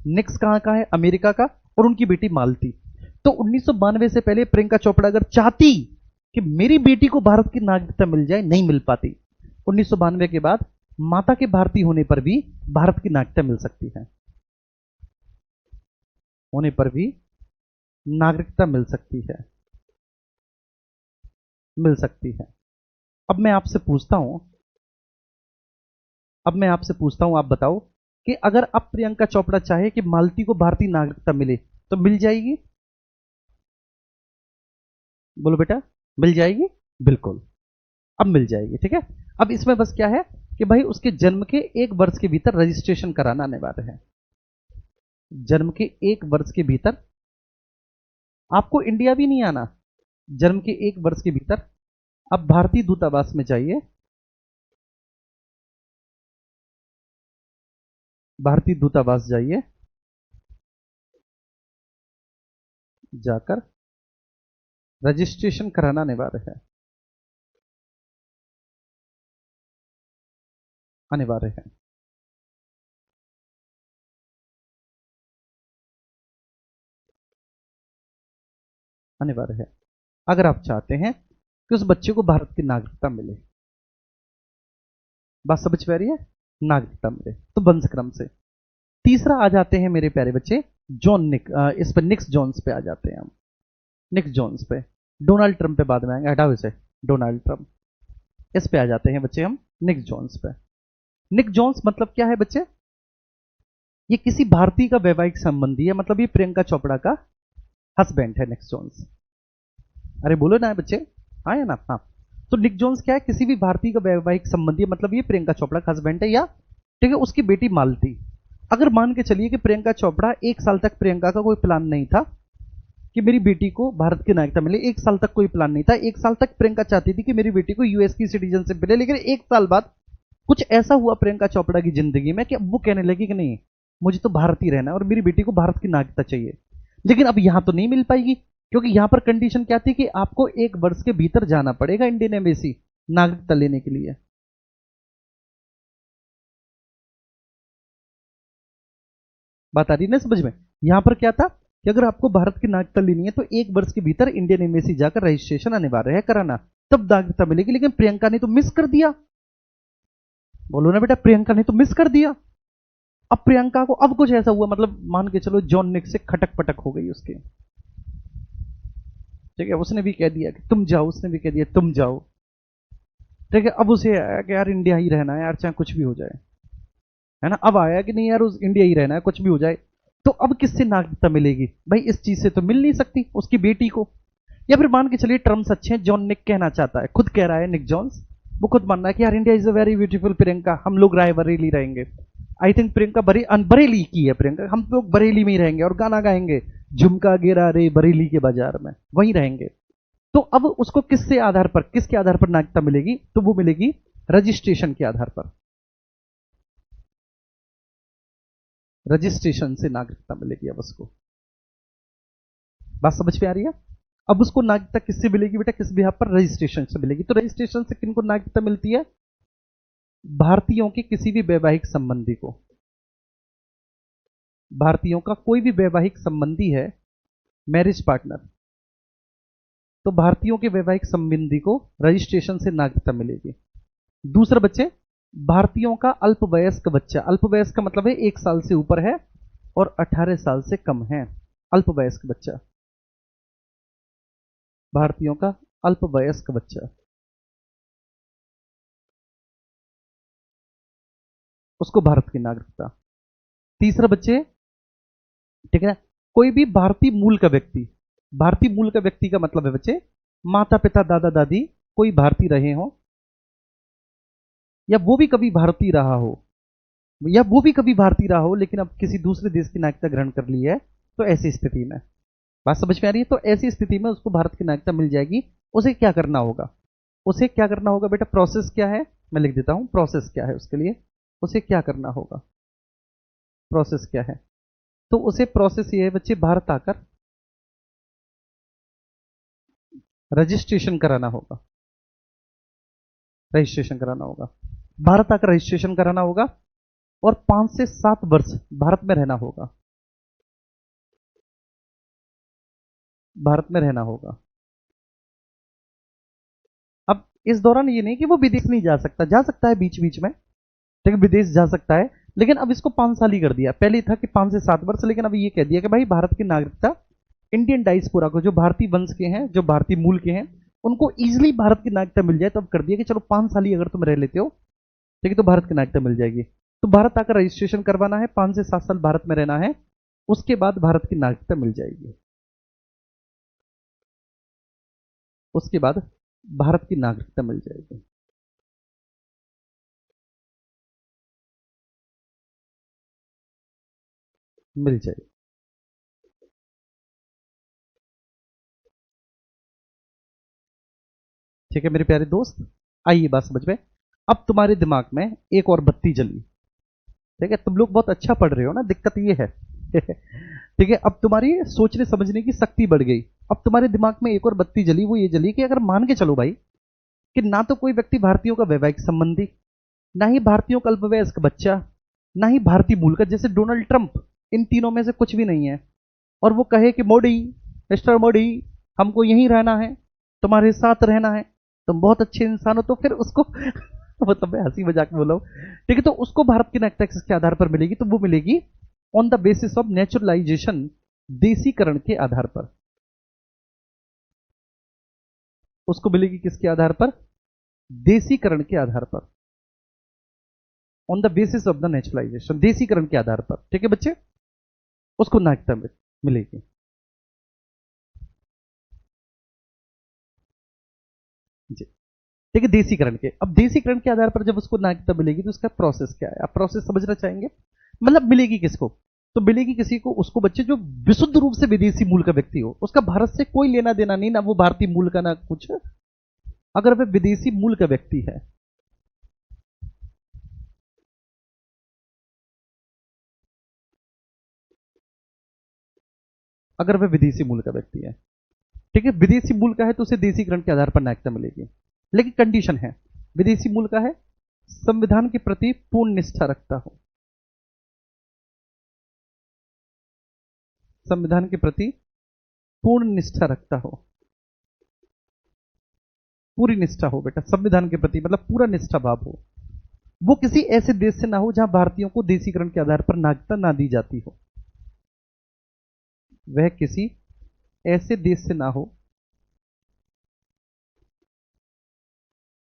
निक्स कहां का है, अमेरिका का, और उनकी बेटी मालती। तो 1992 से पहले प्रियंका चोपड़ा अगर चाहती कि मेरी बेटी को भारत की नागरिकता मिल जाए, नहीं मिल पाती। 1992 के बाद माता के भारतीय होने पर भी भारत की नागरिकता मिल सकती है। होने पर भी नागरिकता मिल सकती है, मिल सकती है। अब मैं आपसे पूछता हूं, आप बताओ कि अगर अब प्रियंका चोपड़ा चाहे कि मालती को भारतीय नागरिकता मिले तो मिल जाएगी? बोलो बेटा, मिल जाएगी? बिल्कुल, अब मिल जाएगी। ठीक है। अब इसमें बस क्या है कि भाई उसके जन्म के 1 वर्ष के भीतर रजिस्ट्रेशन कराना अनिवार्य है। जन्म के 1 वर्ष के भीतर आपको इंडिया भी नहीं आना। जन्म के 1 वर्ष के भीतर अब भारतीय दूतावास में जाइए, भारतीय दूतावास जाइए, जाकर रजिस्ट्रेशन कराना अनिवार्य है, अनिवार्य है। अनिवार्य है अगर आप चाहते हैं कि उस बच्चे को भारत की नागरिकता मिले। बात समझ में आ रही है? नागरिकता मिले तो वंशक्रम से। तीसरा आ जाते हैं मेरे प्यारे बच्चे जॉन निक, इस पर निक्स जोन्स पे आ जाते हैं हम। निक्स जोन्स पे, डोनाल्ड ट्रंप पे बाद में आएंगे, हटाओ इसे, डोनाल्ड ट्रंप। इस पे आ जाते हैं बच्चे हम, निक जोन्स पे। निक जोन्स मतलब क्या है बच्चे? ये किसी भारतीय का वैवाहिक संबंधी है, मतलब ये प्रियंका चोपड़ा का हस्बैंड है निक जोन्स। अरे बोलो ना बच्चे, हाँ या ना? हाँ। तो निक जोन्स क्या है? किसी भी भारतीय का वैवाहिक संबंधी है, मतलब ये प्रियंका चोपड़ा का हस्बैंड है, या ठीक है उसकी बेटी मालती। अगर मान के चलिए कि प्रियंका चोपड़ा 1 साल तक, प्रियंका का कोई प्लान नहीं था कि मेरी बेटी को भारत की नागरिकता मिले, 1 साल तक कोई प्लान नहीं था। 1 साल तक प्रियंका चाहती थी कि मेरी बेटी को यूएस की सिटीजनशिप मिले, लेकिन 1 साल बाद कुछ ऐसा हुआ प्रियंका चोपड़ा की जिंदगी में कि अब वो कहने लगी कि नहीं, मुझे तो भारत ही रहना है और मेरी बेटी को भारत की नागरिकता चाहिए। लेकिन अब यहां तो नहीं मिल पाएगी, क्योंकि यहां पर कंडीशन क्या थी कि आपको 1 वर्ष के भीतर जाना पड़ेगा इंडियन एम्बेसी नागरिकता लेने के लिए। बात आ रही ना समझ में? यहां पर क्या था कि अगर आपको भारत की नागरिकता लेनी है तो 1 वर्ष के भीतर इंडियन एम्बेसी जाकर रजिस्ट्रेशन अनिवार्य है कराना, तब नागरिकता मिलेगी। लेकिन प्रियंका ने तो मिस कर दिया। बोलो ना बेटा, प्रियंका ने तो मिस कर दिया। अब प्रियंका को अब कुछ ऐसा हुआ, मतलब मान के चलो जॉन निक से खटक पटक हो गई उसकी। ठीक है, उसने भी कह दिया कि तुम जाओ, उसने भी कह दिया तुम जाओ। ठीक है, अब उसे आया कि यार इंडिया ही रहना है यार, चाहे कुछ भी हो जाए, है ना। अब आया कि नहीं यार उस इंडिया ही रहना है, कुछ भी हो जाए। तो अब किससे नागरिकता मिलेगी भाई? इस चीज से तो मिल नहीं सकती उसकी बेटी को। या फिर मान के चलिए टर्म्स अच्छे हैं, जॉन निक कहना चाहता है, खुद कह रहा है निक जोन्स, वो खुद मान रहा है कि यार India is a very beautiful Priyanka, हम लोग रायबरेली रहेंगे। आई थिंक प्रियंका बरेली की है प्रियंका, हम लोग बरेली में ही रहेंगे और गाना गाएंगे, झुमका गिरा रे बरेली के बाजार में, वहीं रहेंगे। तो अब उसको किसके आधार पर नागरिकता मिलेगी? तो वो मिलेगी रजिस्ट्रेशन के आधार पर। रजिस्ट्रेशन से नागरिकता मिलेगी अब उसको। बात समझ में आ रही है? अब उसको नागरिकता किससे मिलेगी बेटा? किस बिहाफ पर? रजिस्ट्रेशन से मिलेगी। तो रजिस्ट्रेशन से किनको नागरिकता मिलती है? भारतीयों के किसी भी वैवाहिक संबंधी को। भारतीयों का कोई भी वैवाहिक संबंधी है, मैरिज पार्टनर, तो भारतीयों के वैवाहिक संबंधी को रजिस्ट्रेशन से नागरिकता मिलेगी। दूसरा बच्चे, भारतीयों का अल्पवयस्क बच्चा, अल्पवयस्क का मतलब है 1 साल से ऊपर है और 18 साल से कम है। अल्पवयस्क बच्चा, भारतीयों का अल्पवयस्क बच्चा, उसको भारत की नागरिकता। तीसरा बच्चे, ठीक है, कोई भी भारतीय मूल का व्यक्ति, भारतीय मूल का व्यक्ति का मतलब है बच्चे माता पिता दादा दादी कोई भारतीय रहे हो या वो भी कभी भारतीय रहा हो, या वो भी कभी भारतीय रहा हो लेकिन अब किसी दूसरे देश की नागरिकता ग्रहण कर ली है, तो ऐसी स्थिति में, बात समझ में आ रही है? तो ऐसी स्थिति में उसको भारत की नागरिकता मिल जाएगी। उसे क्या करना होगा? उसे क्या करना होगा बेटा? प्रोसेस क्या है, मैं लिख देता हूं, प्रोसेस क्या है उसके लिए। उसे क्या करना होगा, प्रोसेस क्या है? तो उसे प्रोसेस ये है बच्चे, भारत आकर रजिस्ट्रेशन कराना होगा। रजिस्ट्रेशन कराना होगा, भारत आकर रजिस्ट्रेशन कराना होगा, और 5 से 7 वर्ष भारत में रहना होगा। भारत में रहना होगा। अब इस दौरान ये नहीं कि वो विदेश नहीं जा सकता, जा सकता है बीच बीच में, ठीक है, विदेश जा सकता है, लेकिन अब इसको 5 साल ही कर दिया। पहले था कि 5 से 7 वर्ष, लेकिन अभी ये कह दिया कि भाई भारत की नागरिकता इंडियन डायस्पोरा को, जो भारतीय वंश के हैं, जो भारतीय मूल के हैं, उनको इजिली भारत की नागरिकता मिल जाए। तो अब कर दिया कि चलो 5 साल ही अगर तुम रह लेते हो, ठीक है, तो भारत की नागरिकता मिल जाएगी। तो भारत आकर रजिस्ट्रेशन करवाना है, 5 से 7 साल भारत में रहना है, उसके बाद भारत की नागरिकता मिल जाएगी। उसके बाद भारत की नागरिकता मिल जाएगी। मिल जाएगी। ठीक है मेरे प्यारे दोस्त, आइए बात समझ में। अब तुम्हारे दिमाग में एक और बत्ती जली। ठीक है, तुम लोग बहुत अच्छा पढ़ रहे हो ना, दिक्कत ये है ठीक है, अब तुम्हारी सोचने समझने की शक्ति बढ़ गई। अब तुम्हारे दिमाग में एक और बत्ती जली, वो ये जली कि अगर मान के चलो भाई कि ना तो कोई व्यक्ति भारतीयों का वैवाहिक संबंधी, ना ही भारतीयों का अल्पवयस्क बच्चा, ना ही भारतीय मूल का, जैसे डोनाल्ड ट्रंप, इन तीनों में से कुछ भी नहीं है, और वो कहे कि मोदी, मिस्टर मोदी, हमको यहीं रहना है, तुम्हारे साथ रहना है, तुम बहुत अच्छे इंसान हो, तो फिर उसको मतलब मैं हंसी मजाक में बोला हूं, ठीक है, तो उसको भारत की नागरिकता किसके आधार पर मिलेगी? तो वो मिलेगी on the basis of naturalisation, देसीकरण के आधार पर। उसको मिलेगी किसके आधार पर? देसीकरण के आधार पर, on the basis of the naturalisation, देसीकरण के आधार पर। ठीक है बच्चे, उसको नागरिकता मिलेगी। जी, ठीक है, देसीकरण के, अब देसीकरण के आधार पर जब उसको नागरिकता मिलेगी तो उसका प्रोसेस क्या है, आप प्रोसेस समझना चाहेंगे? मतलब मिलेगी किसको? तो मिलेगी किसी को, उसको बच्चे जो विशुद्ध रूप से विदेशी मूल का व्यक्ति हो, उसका भारत से कोई लेना देना नहीं, ना वो भारतीय मूल का ना कुछ, अगर वह विदेशी मूल का व्यक्ति है। अगर वह विदेशी मूल का व्यक्ति है, ठीक है, विदेशी मूल का है, तो उसे देसीकरण के आधार पर नागरिकता मिलेगी। लेकिन कंडीशन है, विदेशी मूल का है, संविधान के प्रति पूर्ण निष्ठा रखता हो, संविधान के प्रति पूर्ण निष्ठा रखता हो, पूरी निष्ठा हो बेटा, संविधान के प्रति मतलब पूरा निष्ठा भाव हो। वो किसी ऐसे देश से ना हो जहां भारतीयों को देसीकरण के आधार पर नागरिकता ना दी जाती हो। वह किसी ऐसे देश से ना हो,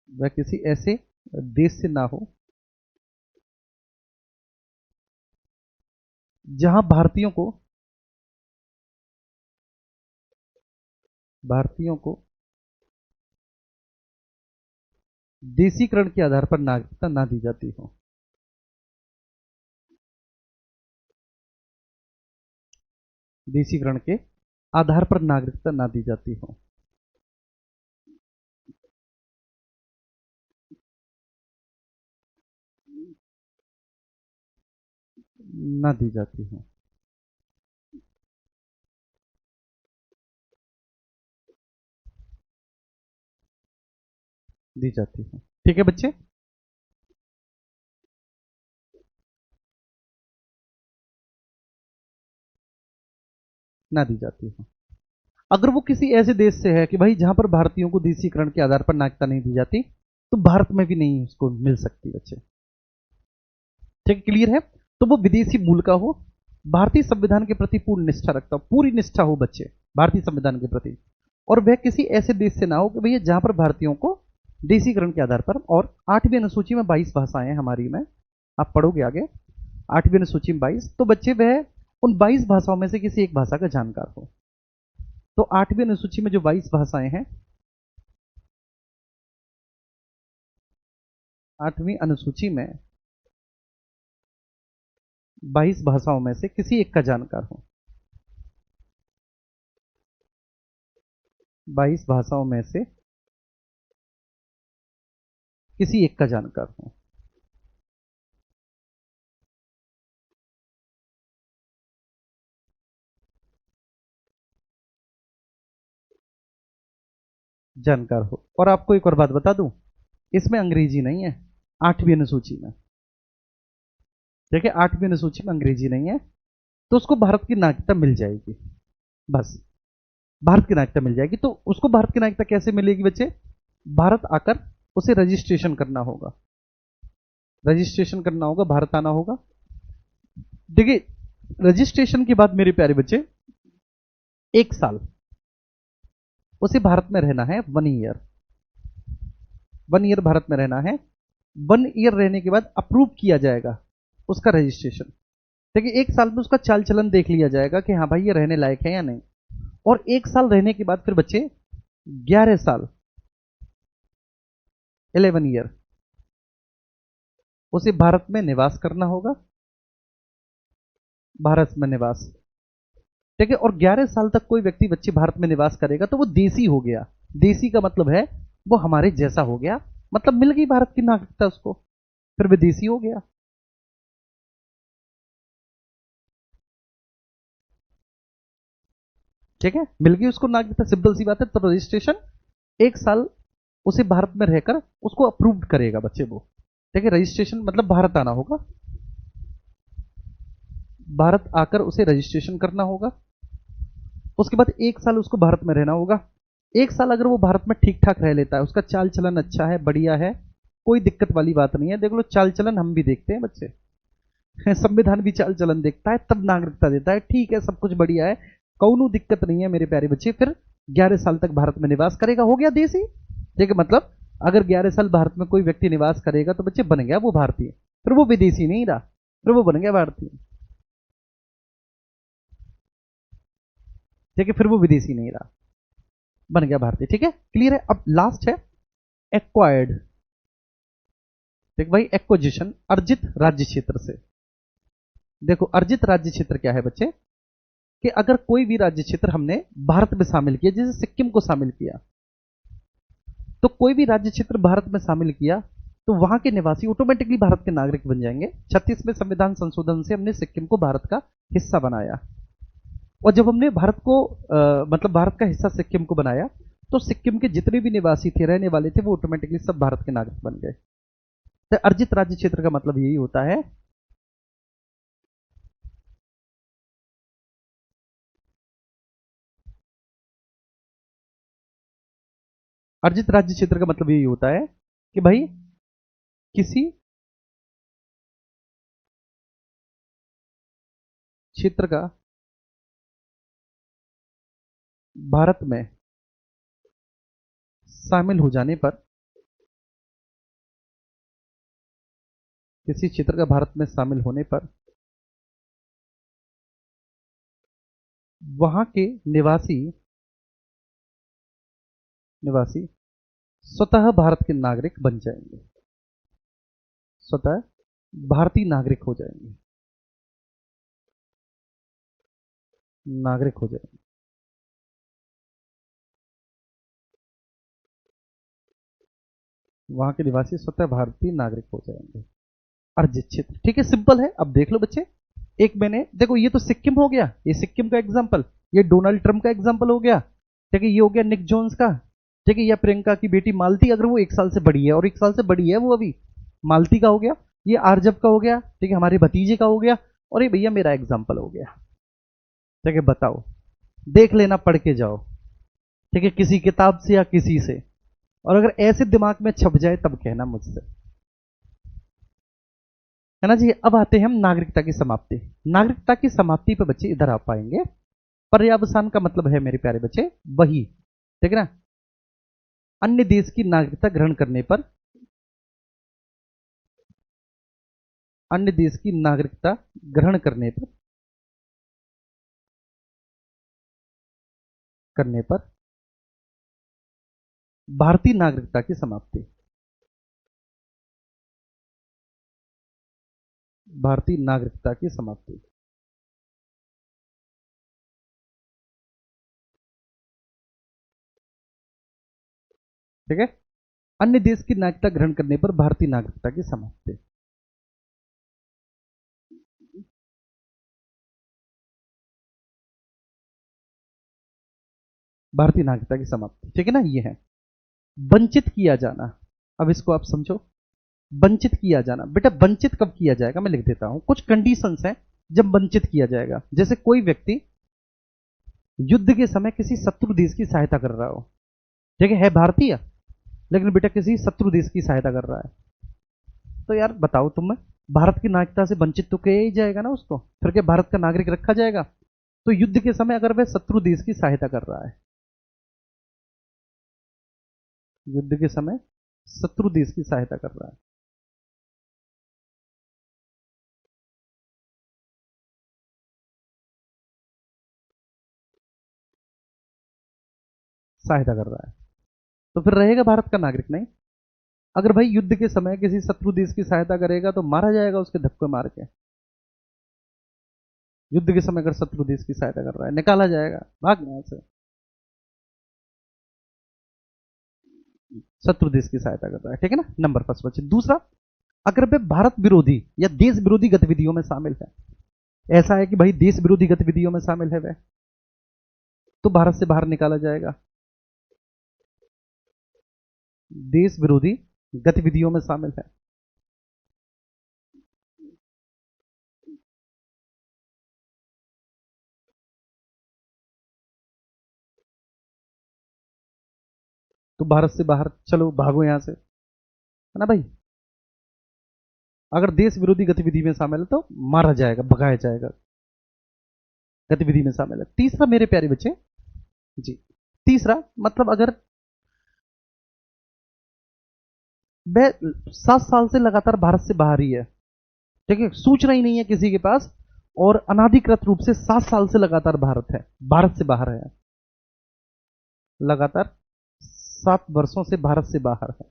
वह किसी ऐसे देश से ना हो जहां भारतीयों को देसीकरण के आधार पर नागरिकता ना दी जाती हो। देसीकरण के आधार पर नागरिकता ना दी जाती हो, ना दी जाती हो, दी जाती हो। ठीक है बच्चे, ना दी जाती हो। अगर वो किसी ऐसे देश से है कि भाई जहां पर भारतीयों को देसीकरण के आधार पर नागरिकता नहीं दी जाती, तो भारत में भी नहीं उसको मिल सकती बच्चे। ठीक, क्लियर है? तो वो विदेशी मूल का हो, भारतीय संविधान के प्रति पूर्ण निष्ठा रखता हो, पूरी निष्ठा हो बच्चे भारतीय संविधान के प्रति, और वह किसी ऐसे देश से ना हो कि भैया जहां पर भारतीयों को देसीकरण के आधार पर, और 8वीं अनुसूची में 22 भाषाएं हैं हमारी में, आप पढ़ोगे आगे 8वीं अनुसूची में 22, तो बच्चे वह उन 22 भाषाओं में से किसी एक भाषा का जानकार हो। तो 8वीं अनुसूची में जो 22 भाषाएं हैं, 8वीं अनुसूची में 22 भाषाओं में से किसी एक का जानकार हो। 22 भाषाओं में से किसी एक का जानकार हो। जानकार हो। और आपको एक और बात बता दूं, इसमें अंग्रेजी नहीं है, 8वीं अनुसूची में। देखिए 8वीं अनुसूची में अंग्रेजी नहीं है, तो उसको भारत की नागरिकता मिल जाएगी। बस भारत की नागरिकता मिल जाएगी। तो उसको भारत की नागरिकता कैसे मिलेगी बच्चे? भारत आकर उसे रजिस्ट्रेशन करना होगा। रजिस्ट्रेशन करना होगा, भारत आना होगा। देखिए रजिस्ट्रेशन के बाद मेरे प्यारे बच्चे, 1 साल उसे भारत में रहना है, 1 ईयर। 1 ईयर भारत में रहना है। 1 ईयर रहने के बाद अप्रूव किया जाएगा उसका रजिस्ट्रेशन। देखिए 1 साल में उसका चाल चलन देख लिया जाएगा कि हाँ भाई ये रहने लायक है या नहीं। और 1 साल रहने के बाद फिर बच्चे 11 साल, 11 ईयर उसे भारत में निवास करना होगा। भारत में निवास, ठीक है। और 11 साल तक कोई व्यक्ति बच्चे भारत में निवास करेगा तो वो देसी हो गया। देसी का मतलब है वो हमारे जैसा हो गया, मतलब मिल गई भारत की नागरिकता उसको, फिर विदेशी हो गया। ठीक है, मिल गई उसको नागरिकता, सिंपल सी बात है। तो रजिस्ट्रेशन 1 साल उसे भारत में रहकर उसको अप्रूव्ड करेगा बच्चे वो। ठीक है, रजिस्ट्रेशन मतलब भारत आना होगा, भारत आकर उसे रजिस्ट्रेशन करना होगा। उसके बाद 1 साल उसको भारत में रहना होगा। 1 साल अगर वो भारत में ठीक ठाक रह लेता है, उसका चाल चलन अच्छा है, बढ़िया है, कोई दिक्कत वाली बात नहीं है। देख लो चाल चलन हम भी देखते हैं बच्चे, संविधान भी चाल चलन देखता है तब नागरिकता देता है। ठीक है, सब कुछ बढ़िया है, कौनो दिक्कत नहीं है मेरे प्यारे बच्चे। फिर 11 साल तक भारत में निवास करेगा, हो गया देसी। ठीक है, मतलब अगर 11 साल भारत में कोई व्यक्ति निवास करेगा तो बच्चे बन गया वो भारतीय, फिर वो विदेशी नहीं रहा, फिर वो बन गया भारतीय। ठीक है, फिर वो विदेशी नहीं रहा, बन गया भारतीय। ठीक है, क्लियर है। अब लास्ट है एक्वायर्ड। देख भाई, एक्विजिशन, अर्जित राज्य क्षेत्र से। देखो अर्जित राज्य क्षेत्र क्या है बच्चे, कि अगर कोई भी राज्य क्षेत्र हमने भारत में शामिल किया, जैसे सिक्किम को शामिल किया, तो कोई भी राज्य क्षेत्र भारत में शामिल किया तो वहां के निवासी ऑटोमेटिकली भारत के नागरिक बन जाएंगे। 36वें संविधान संशोधन से हमने सिक्किम को भारत का हिस्सा बनाया। और जब हमने भारत को मतलब भारत का हिस्सा सिक्किम को बनाया, तो सिक्किम के जितने भी निवासी थे, रहने वाले थे, वो ऑटोमेटिकली सब भारत के नागरिक बन गए। तो अर्जित राज्य क्षेत्र का मतलब यही होता है। अर्जित राज्य क्षेत्र का मतलब यही होता है कि भाई किसी क्षेत्र का भारत में शामिल हो जाने पर, किसी क्षेत्र का भारत में शामिल होने पर वहां के निवासी निवासी स्वतः भारत के नागरिक बन जाएंगे, स्वतः भारतीय नागरिक हो जाएंगे, नागरिक हो जाएंगे। वहां के निवासी स्वतः भारतीय नागरिक हो जाएंगे, अर्जित क्षेत्र। ठीक है, सिंपल है। अब देख लो बच्चे, एक मैंने देखो, ये तो सिक्किम हो गया, ये सिक्किम का एग्जांपल, ये डोनाल्ड ट्रंप का एग्जांपल हो गया। ठीक है, ये हो गया निक जोन्स का। ठीक है, या प्रियंका की बेटी मालती, अगर वो 1 साल से बड़ी है, और 1 साल से बड़ी है वो अभी, मालती का हो गया। ये आरजब का हो गया, ठीक है, हमारे भतीजे का हो गया। और ये भैया मेरा एग्जाम्पल हो गया। ठीक है, बताओ, देख लेना, पढ़ के जाओ। ठीक है, किसी किताब से या किसी से, और अगर ऐसे दिमाग में छप जाए तब कहना मुझसे, है ना जी। अब आते हैं हम नागरिकता की समाप्ति। नागरिकता की समाप्ति पे बच्चे इधर आ पाएंगे। पर्यावसान का मतलब है मेरे प्यारे बच्चे वही, ठीक है ना, अन्य देश की नागरिकता ग्रहण करने पर, अन्य देश की नागरिकता ग्रहण करने पर भारतीय नागरिकता की समाप्ति। भारतीय नागरिकता की समाप्ति। ठीक है, अन्य देश की नागरिकता ग्रहण करने पर भारतीय नागरिकता की समाप्ति। भारतीय नागरिकता की समाप्ति, ठीक है ना, ये है। वंचित किया जाना, अब इसको आप समझो। वंचित किया जाना, बेटा वंचित कब किया जाएगा, मैं लिख देता हूं। कुछ कंडीशंस हैं जब वंचित किया जाएगा। जैसे कोई व्यक्ति युद्ध के समय किसी शत्रु देश की सहायता कर रहा हो, ठीक है भारतीय, लेकिन बेटा किसी शत्रु देश की सहायता कर रहा है, तो यार बताओ तुम, भारत की नागरिकता से वंचित तो किया ही जाएगा ना उसको, फिर क्या भारत का नागरिक रखा जाएगा? तो युद्ध के समय अगर वह शत्रु देश की सहायता कर रहा है, युद्ध के समय शत्रु देश की सहायता कर रहा है, सहायता कर रहा है, तो फिर रहेगा भारत का नागरिक नहीं। अगर भाई युद्ध के समय किसी शत्रु देश की सहायता करेगा तो मारा जाएगा उसके धक्के मार के। युद्ध के समय अगर शत्रु देश की सहायता कर रहा है, निकाला जाएगा, भाग यहां से। शत्रु देश की सहायता कर रहा है, ठीक है ना, नंबर फर्स्ट बच्चे। दूसरा, अगर वे भारत विरोधी या देश विरोधी गतिविधियों में शामिल है, ऐसा है कि भाई देश विरोधी गतिविधियों में शामिल है वह, तो भारत से बाहर निकाला जाएगा। देश विरोधी गतिविधियों में शामिल है, तो भारत से बाहर चलो, भागो यहां से, है ना भाई। अगर देश विरोधी गतिविधि में शामिल है तो मारा जाएगा, भगाया जाएगा, गतिविधि में शामिल है। तीसरा मेरे प्यारे बच्चे जी, तीसरा मतलब अगर वह 7 साल से लगातार भारत से बाहर ही है, ठीक है, सूचना ही नहीं है किसी के पास, और अनाधिकृत रूप से 7 साल से लगातार भारत से बाहर है, लगातार 7 वर्षों से भारत से बाहर है,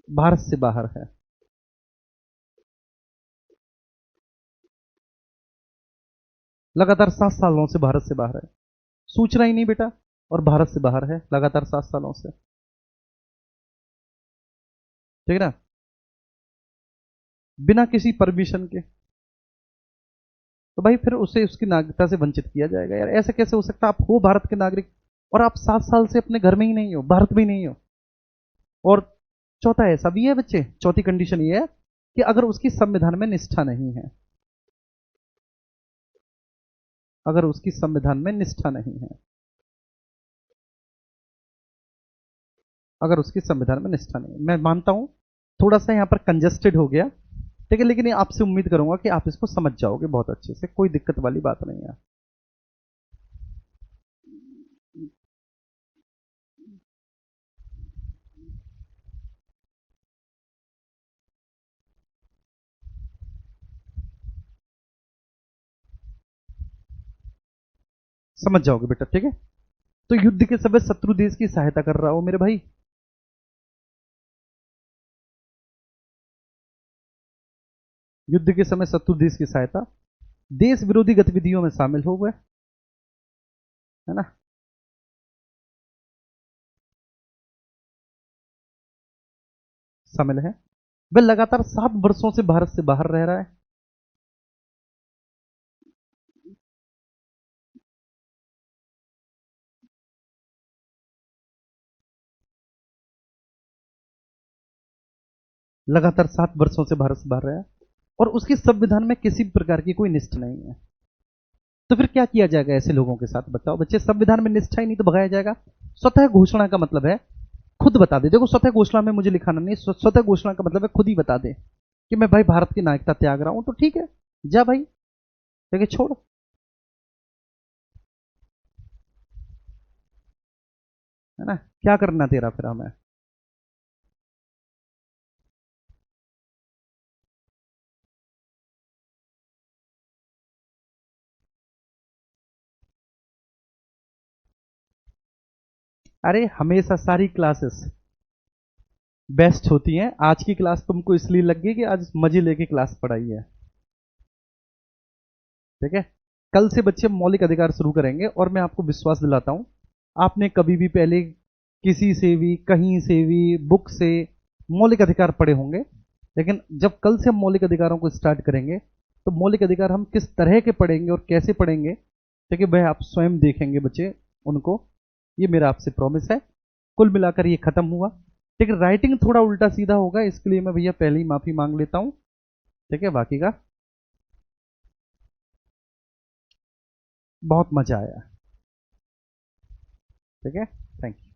भारत से बाहर है, लगातार 7 सालों से भारत से बाहर है, सूचना ही नहीं बेटा, और भारत से बाहर है लगातार 7 सालों से, ठीक है ना, बिना किसी परमिशन के, तो भाई फिर उसे उसकी नागरिकता से वंचित किया जाएगा। यार ऐसे कैसे हो सकता है, आप हो भारत के नागरिक और आप 7 साल से अपने घर में ही नहीं हो, भारत में ही नहीं हो। और चौथा ऐसा भी है बच्चे, चौथी कंडीशन ये है कि अगर उसकी संविधान में निष्ठा नहीं है, अगर उसकी संविधान में निष्ठा नहीं है, अगर उसकी संविधान में निष्ठा नहीं है। मैं मानता हूं थोड़ा सा यहां पर कंजेस्टेड हो गया, ठीक है, लेकिन आपसे उम्मीद करूंगा कि आप इसको समझ जाओगे बहुत अच्छे से, कोई दिक्कत वाली बात नहीं है। समझ जाओगे बेटा, ठीक है। तो युद्ध के समय शत्रु देश की सहायता कर रहा हो मेरे भाई, युद्ध के समय शत्रु देश की सहायता, देश विरोधी गतिविधियों में शामिल हो गए, है ना, शामिल है, वह लगातार 7 वर्षों से भारत से बाहर रह रहा है, लगातार 7 वर्षों से भारत से बाहर रहा है, और उसके संविधान में किसी प्रकार की कोई निष्ठा नहीं है। तो फिर क्या किया जाएगा ऐसे लोगों के साथ, बताओ बच्चे, संविधान में निष्ठा ही नहीं तो भगाया जाएगा। स्वतः घोषणा का मतलब है खुद बता दे, देखो स्वतः घोषणा में मुझे लिखाना नहीं, स्वतः घोषणा का मतलब है खुद ही बता दे कि मैं भाई भारत की नागरिकता त्याग रहा हूं, तो ठीक है, जा भाई, जगह छोड़, है ना, क्या करना तेरा फिर हमें। अरे हमेशा सारी क्लासेस बेस्ट होती हैं। आज की क्लास तुमको इसलिए लग गई कि आज मजे लेके क्लास पढ़ाई है, ठीक है। कल से बच्चे मौलिक अधिकार शुरू करेंगे और मैं आपको विश्वास दिलाता हूं, आपने कभी भी पहले किसी से भी कहीं से भी बुक से मौलिक अधिकार पढ़े होंगे, लेकिन जब कल से हम मौलिक अधिकारों को स्टार्ट करेंगे तो मौलिक अधिकार हम किस तरह के पढ़ेंगे और कैसे पढ़ेंगे, ठीक है, वह आप स्वयं देखेंगे बच्चे उनको। ये मेरा आपसे प्रॉमिस है। कुल मिलाकर ये खत्म हुआ, ठीक है। राइटिंग थोड़ा उल्टा सीधा होगा, इसके लिए मैं भैया पहले ही माफी मांग लेता हूं, ठीक है। बाकी का बहुत मजा आया, ठीक है। Thank you.